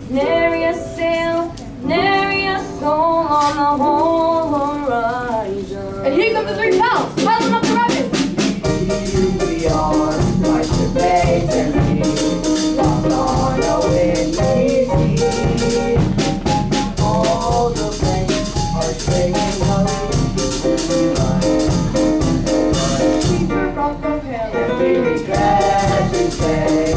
nary a sail, nary a soul on the whole horizon. And here come the 3 pounds. Pile them up the rapids. We are like the bays and trees, lost on a windy sea. All the banks are singing hallelujah. We regret to say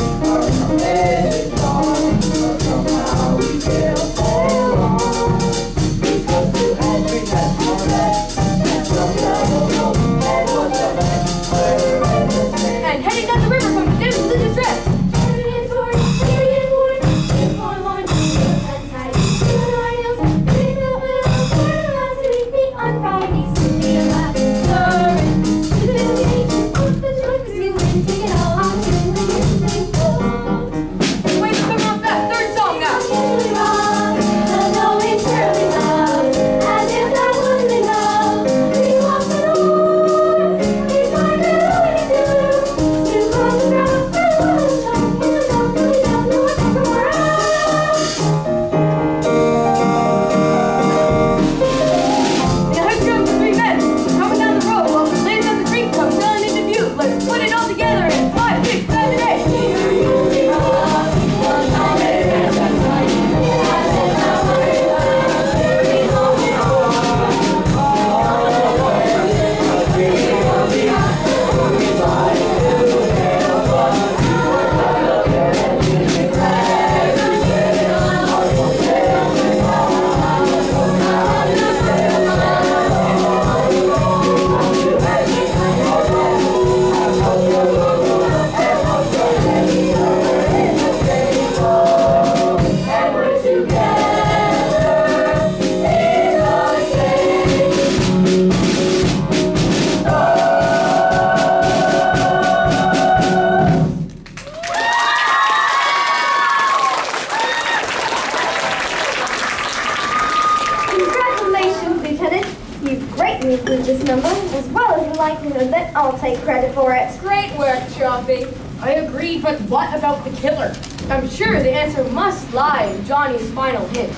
number, as well as the likelihood that I'll take credit for it. Great work, Choppy. I agree, but what about the killer? I'm sure the answer must lie in Johnny's final hint.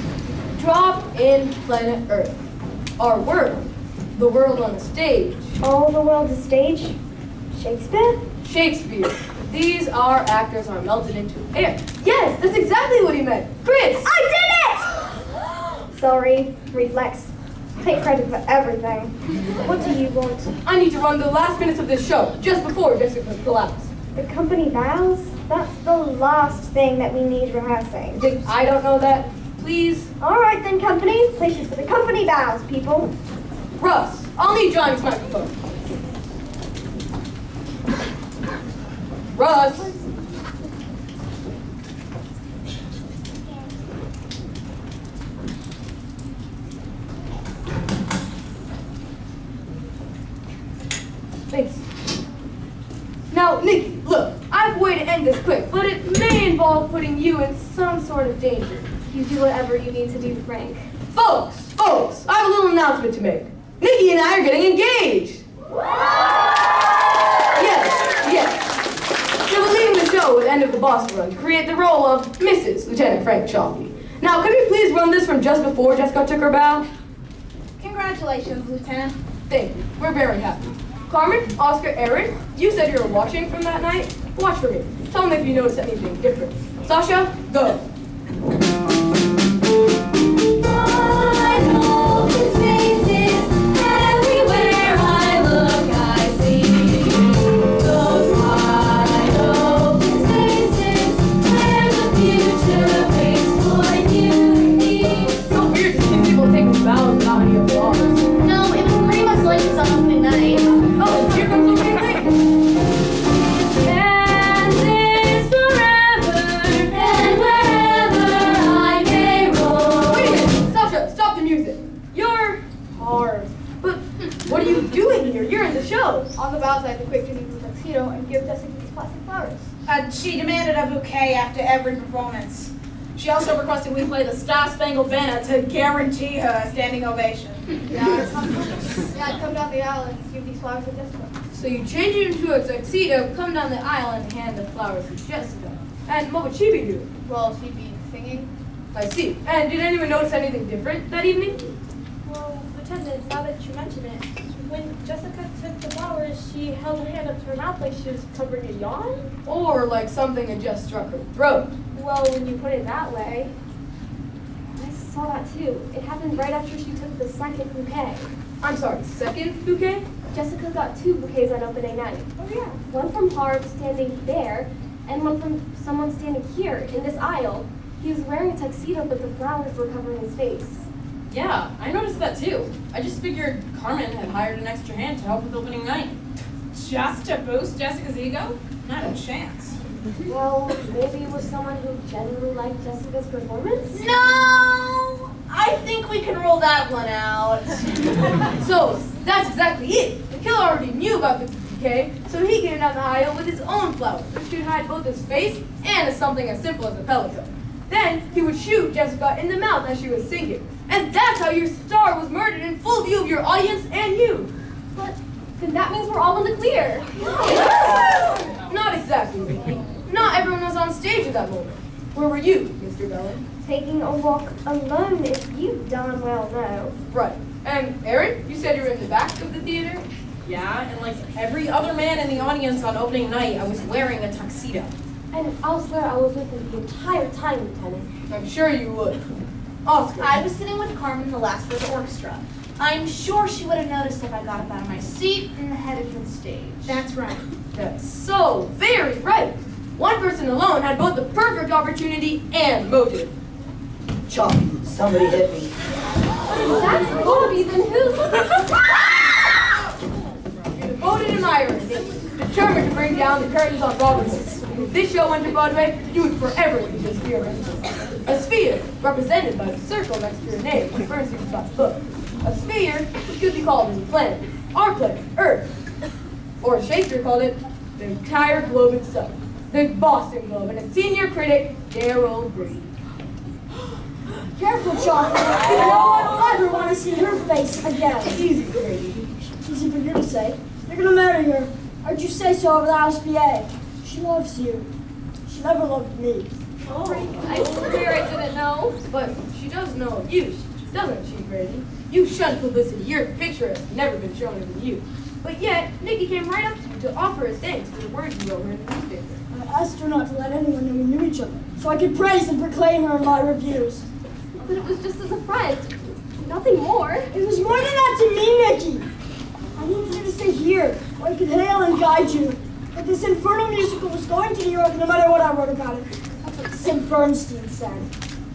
Drop in planet Earth. Our world. The world on the stage. Oh, the world is stage? Shakespeare? Shakespeare. These are actors are melted into air. Yes, that's exactly what he meant. Chris! I did it! Sorry, reflex. Take credit for everything. What do you want? I need to run the last minutes of this show, just before Jessica collapsed. The company vows? That's the last thing that we need rehearsing. Think I don't know that? Please? All right then, company. Places for the company vows, people. Russ, I'll need Johnny's microphone. Russ! Thanks. Now, Nikki, look, I have a way to end this quick, but it may involve putting you in some sort of danger. You do whatever you need to do, Frank. Folks, I have a little announcement to make. Nikki and I are getting engaged. Yes. We'll be leaving the show at the end of the Boston run to create the role of Mrs. Lieutenant Frank Chaffee. Now, could we please run this from just before Jessica took her bow? Congratulations, Lieutenant. Thank you. We're very happy. Carmen, Oscar, Aaron, you said you were watching from that night. Watch for me. Tell me if you notice anything different. Sasha, go. On the vows, I had to quick to the tuxedo and give Jessica these plastic flowers. She demanded a bouquet after every performance. She also requested we play the Star-Spangled Banner to guarantee her a standing ovation. Yeah, I'd come down the aisle and give these flowers to Jessica. So you change it into a tuxedo, come down the aisle, and hand the flowers to Jessica. And what would she be doing? Well, she'd be singing. I see. And did anyone notice anything different that evening? Well, Lieutenant, now that you mention it, when Jessica took the flowers, she held her hand up to her mouth like she was covering a yawn? Or like something had just struck her throat? Well, when you put it that way. I saw that too. It happened right after she took the second bouquet. I'm sorry, second bouquet? Jessica got 2 bouquets on opening night. Oh yeah. One from Harv standing there, and one from someone standing here in this aisle. He was wearing a tuxedo, but the flowers were covering his face. Yeah, I noticed that too. I just figured Carmen had hired an extra hand to help with opening night. Just to boost Jessica's ego? Not a chance. Well, maybe it was someone who genuinely liked Jessica's performance? No! I think we can rule that one out. So, that's exactly it. The killer already knew about the bouquet, so he came down the aisle with his own flowers, which could hide both his face and something as simple as a pelican. Then, he would shoot Jessica in the mouth as she was singing. And that's how your star was murdered in full view of your audience and you. But then that means we're all in the clear. Not exactly, Vicky. Not everyone was on stage at that moment. Where were you, Mr. Bellin? Taking a walk alone, if you darn well know. Right. And Aaron, you said you were in the back of the theater? Yeah, and like every other man in the audience on opening night, I was wearing a tuxedo. And I'll swear I was with him the entire time, Lieutenant. I'm sure you would. Oscar. I was sitting with Carmen in the last row of the orchestra. I'm sure she would have noticed if I got up out of my seat and headed for the stage. That's right. That's so very right. One person alone had both the perfect opportunity and motive. Choppy, somebody hit me. That's Bobby, then who's... You're devoted admirer, determined to bring down the curtains on Robinson. If this show went to Broadway, you would forever be a sphere. A sphere, represented by the circle next to your name when Bernstein's got the book. A sphere, which could be called as a planet. Our planet, Earth. Or as Shakespeare called it, the entire globe itself. The Boston Globe, and its senior critic, Daryl Brady. Careful, Chocolate. No one will ever want to see her face again. Easy, Brady. Easy for you to say. You're gonna marry her. Heard you say so over the house PA. She loves you. She never loved me. Oh, I swear I didn't know. But she does know of you, doesn't she, Grady? You shunned publicity. Your picture has never been shown of you. But yet, Nikki came right up to you to offer his thanks for the words you wrote her in the newspaper. I asked her not to let anyone know we knew each other, so I could praise and proclaim her in my reviews. But it was just as a friend. Nothing more. It was more than that to me, Nikki. I needed you to stay here, where I could hail and guide you. But this infernal musical was going to New York no matter what I wrote about it. That's what Sim Bernstein said.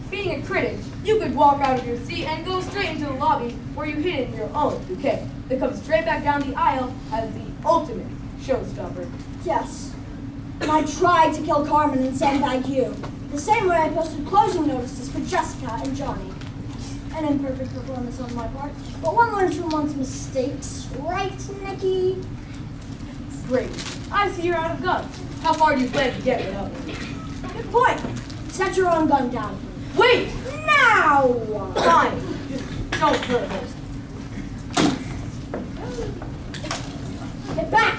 Being a critic, you could walk out of your seat and go straight into the lobby where you hid in your own bouquet that comes straight back down the aisle as the ultimate showstopper. Yes. And I tried to kill Carmen and sandbag you. The same way I posted closing notices for Jessica and Johnny. An imperfect performance on my part, but one learns from one's mistakes, right, Nikki? Great. I see you're out of guns. How far do you plan to get without me? Good point. Set your own gun down. Wait! Now! Fine. Just don't hurt her. Get back!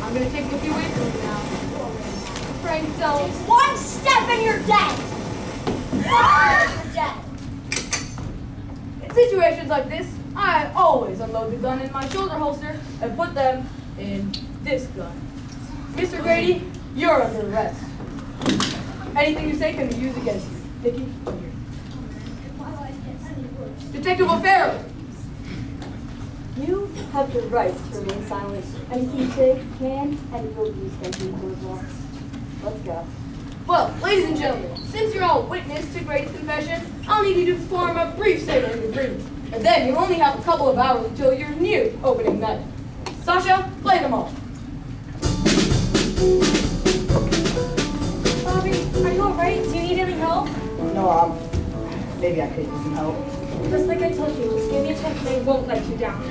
I'm gonna take a few away from you now. Frank, don't. One step and you're dead! You're dead. In situations like this, I always unload the gun in my shoulder holster and put them in this gun. Mr. Grady, you're under arrest. Anything you say can be used against you. Nikki, come here. Detective O'Farrell! You have the right to remain silent. Anything you say can and will be spent in court of law. Let's go. Well, ladies and gentlemen, since you're all witness to Grady's confession, I'll need you to form a brief statement of agreement. And then you'll only have a couple of hours until your new opening night. Sasha, play them all. Bobby, are you alright? Do you need any help? No, maybe I could use some help. Just like I told you, just give me a chance and I won't let you down.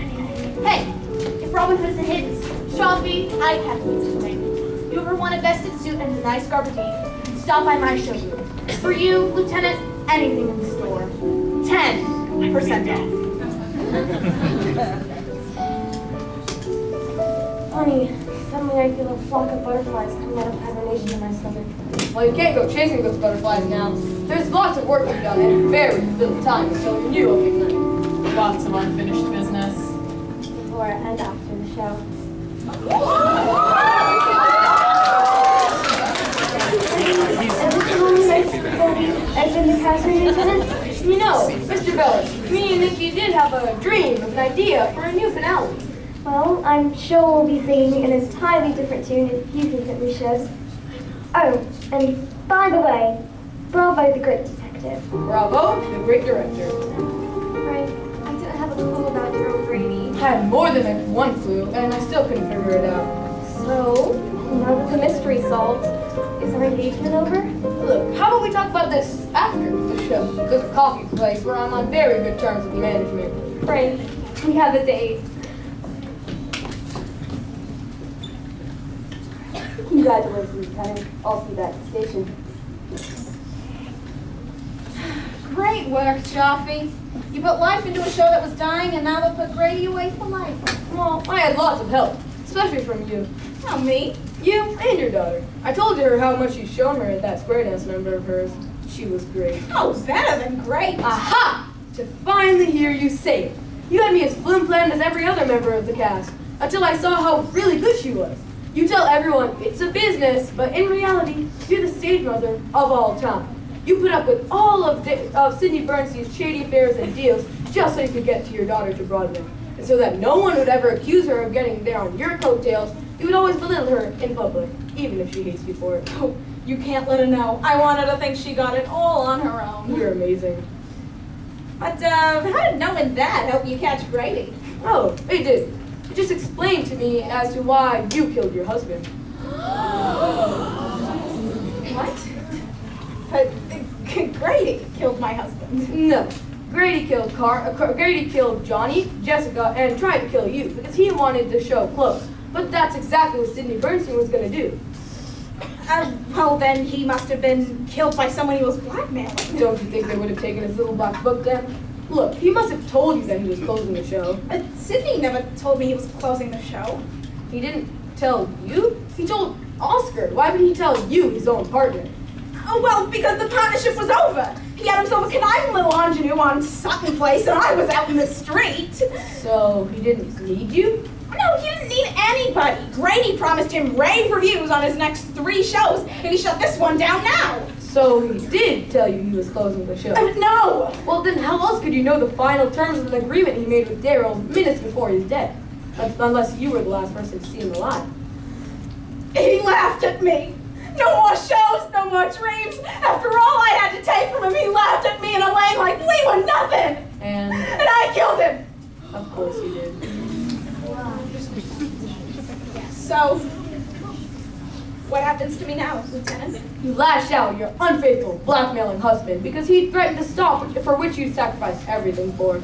Hey, if Robin Hood is a hit, Shafi, I have something. You ever want a vested suit and a nice garbardine? Stop by my showroom. For you, Lieutenant, anything in the store. 10% off. Honey, suddenly I feel a flock of butterflies coming out of hibernation in my stomach. Well, you can't go chasing those butterflies now. There's lots of work to be done and very little time until your new opening night. Lots of unfinished business. Before and after the show. As in the casting, Lieutenant? You know, Mr. Bellis, me and Nikki did have a dream of an idea for a new finale. Well, I'm sure we'll be singing in a entirely different tune if you think that we should. Oh, and by the way, Bravo the Great Detective. Bravo, the great director. Frank, I didn't have a clue about your own Brady. I had more than one clue, and I still couldn't figure it out. So, now that the mystery's solved, is our engagement over? Look, how about we talk about this after the show? There's a coffee place where I'm on very good terms with the management. Frank, we have a date. Congratulations, Lieutenant. I'll see you back at the station. Great work, Shafi. You put life into a show that was dying, and now they'll put Grady away for life. Well, I had lots of help, especially from you. Not me. You and your daughter. I told her how much you'd shown her at that square dance number of hers. She was great. Oh, better than great. Aha! To finally hear you say it. You had me as flim-flam as every other member of the cast, until I saw how really good she was. You tell everyone it's a business, but in reality, you're the stage mother of all time. You put up with all of Sidney Bernstein's shady affairs and deals just so you could get to your daughter to Broadway. And so that no one would ever accuse her of getting there on your coattails, you would always belittle her in public, even if she hates you for it. Oh, you can't let her know. I want her to think she got it all on her own. You're amazing. But, how did knowing that help you catch Grady? Oh, it did. It just explained to me as to why you killed your husband. What? But Grady killed my husband. No. Grady killed Johnny, Jessica, and tried to kill you because he wanted the show closed. But that's exactly what Sidney Bernstein was going to do. Well, then he must have been killed by someone he was blackmailing. Don't you think they would have taken his little black book then? Look, he must have told you that he was closing the show. Sydney never told me he was closing the show. He didn't tell you? He told Oscar. Why would he tell you, his own partner? Oh, well, because the partnership was over. He had himself a conniving little ingenue on Sutton Place, and I was out in the street. So he didn't need you? No, he didn't need anybody. Grady promised him rave reviews on his next 3 shows, and he shut this one down now. So he did tell you he was closing the show? No! Well, then how else could you know the final terms of the agreement he made with Daryl minutes before his death? Unless you were the last person to see him alive. He laughed at me. No more shows, no more dreams. After all I had to take from him, he laughed at me and Elaine like we were nothing. And I killed him. Of course you did. So, what happens to me now, Lieutenant? You lash out at your unfaithful, blackmailing husband because he threatened to stop, for which you sacrificed everything for.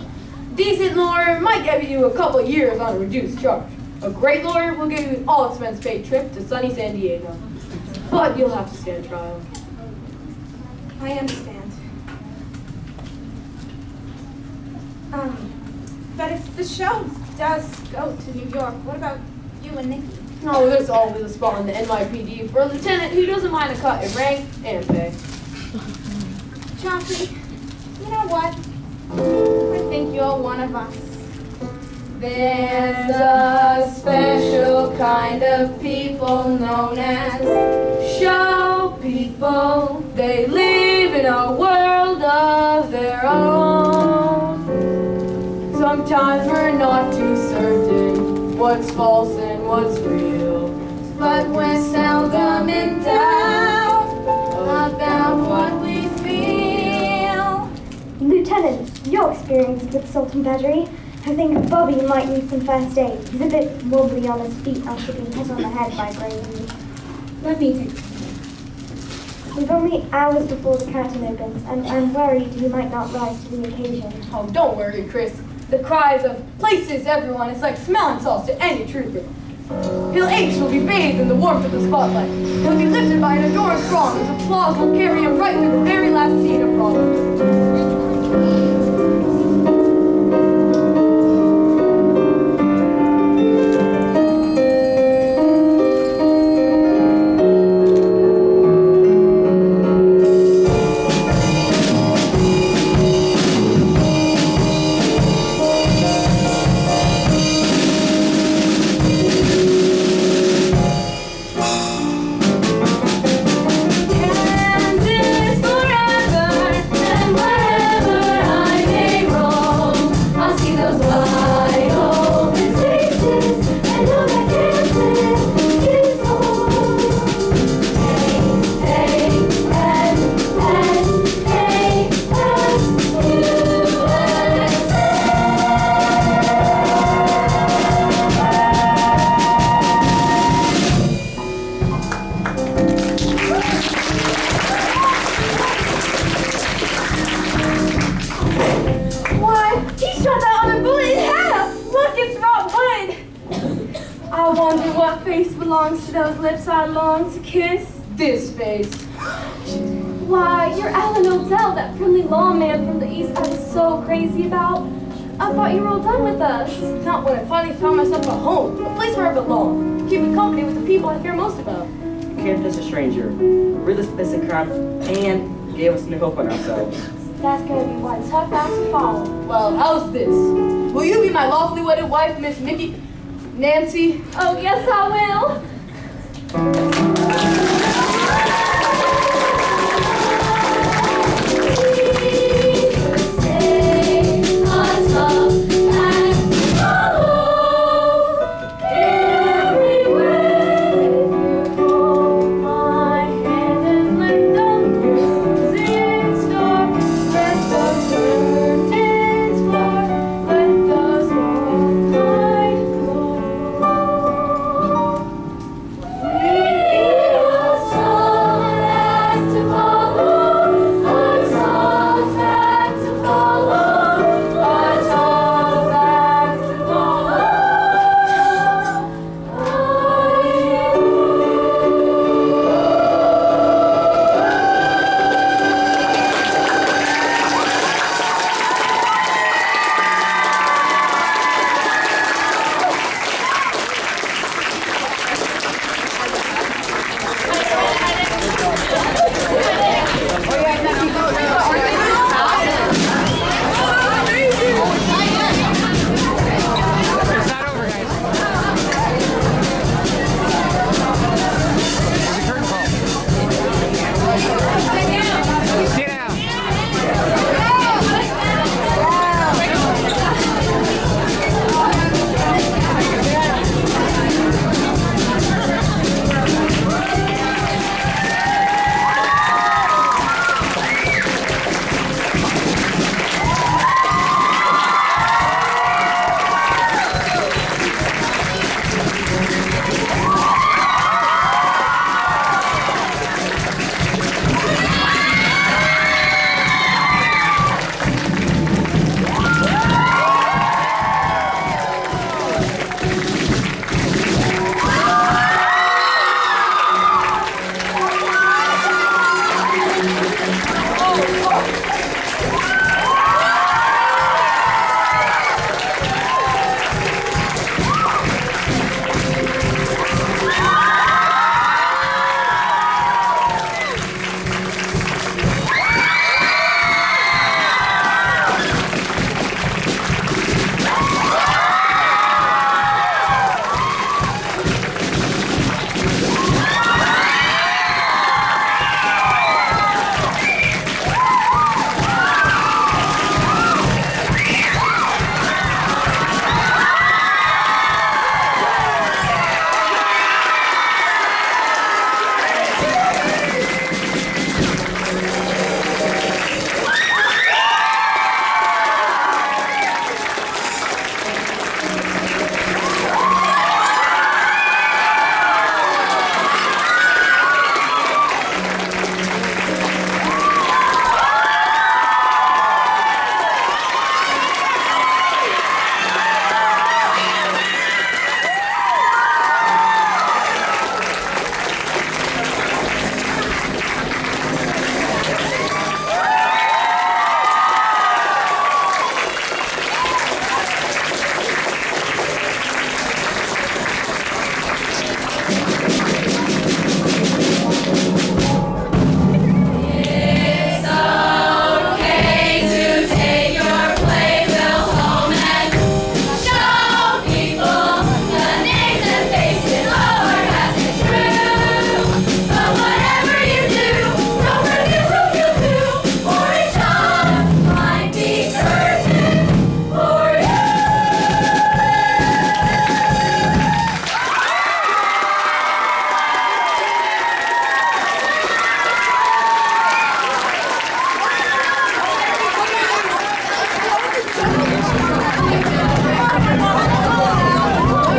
Decent lawyer might give you a couple years on a reduced charge. A great lawyer will give you an all-expense-paid trip to sunny San Diego. But you'll have to stand trial. I understand. But if the show does go to New York, what about you and Nikki? No, there's always a spot in the NYPD for a lieutenant who doesn't mind a cut in rank and pay. Chauncey, you know what? I think you're one of us. There's a special kind of people known as show people. They live in a world of their own. Sometimes we're not too certain what's false and what's real, but we're seldom in doubt about what we feel. Lieutenant, your experience with assault and battery. I think Bobby might need some first aid. He's a bit wobbly on his feet after being hit on the head by Brady. Let me take him. We've only hours before the curtain opens, and I'm worried he might not rise to the occasion. Oh, don't worry, Chris. The cries of places everyone is like smelling salts to any trooper. He'll H will be bathed in the warmth of the spotlight. He'll be lifted by an adoring throng whose applause will carry him right through the very last scene of Broadway. This face. Why, you're Alan Odell, that friendly lawman from the East I was so crazy about. I thought you were all done with us. Not when I finally found myself a home, a place where I belong, keeping company with the people I care most about. You came just a stranger, rid us of the crowd, and gave us new hope on ourselves. That's gonna be one tough act to follow. Well, how's this? Will you be my lawfully wedded wife, Miss Nancy? Oh, yes, I will.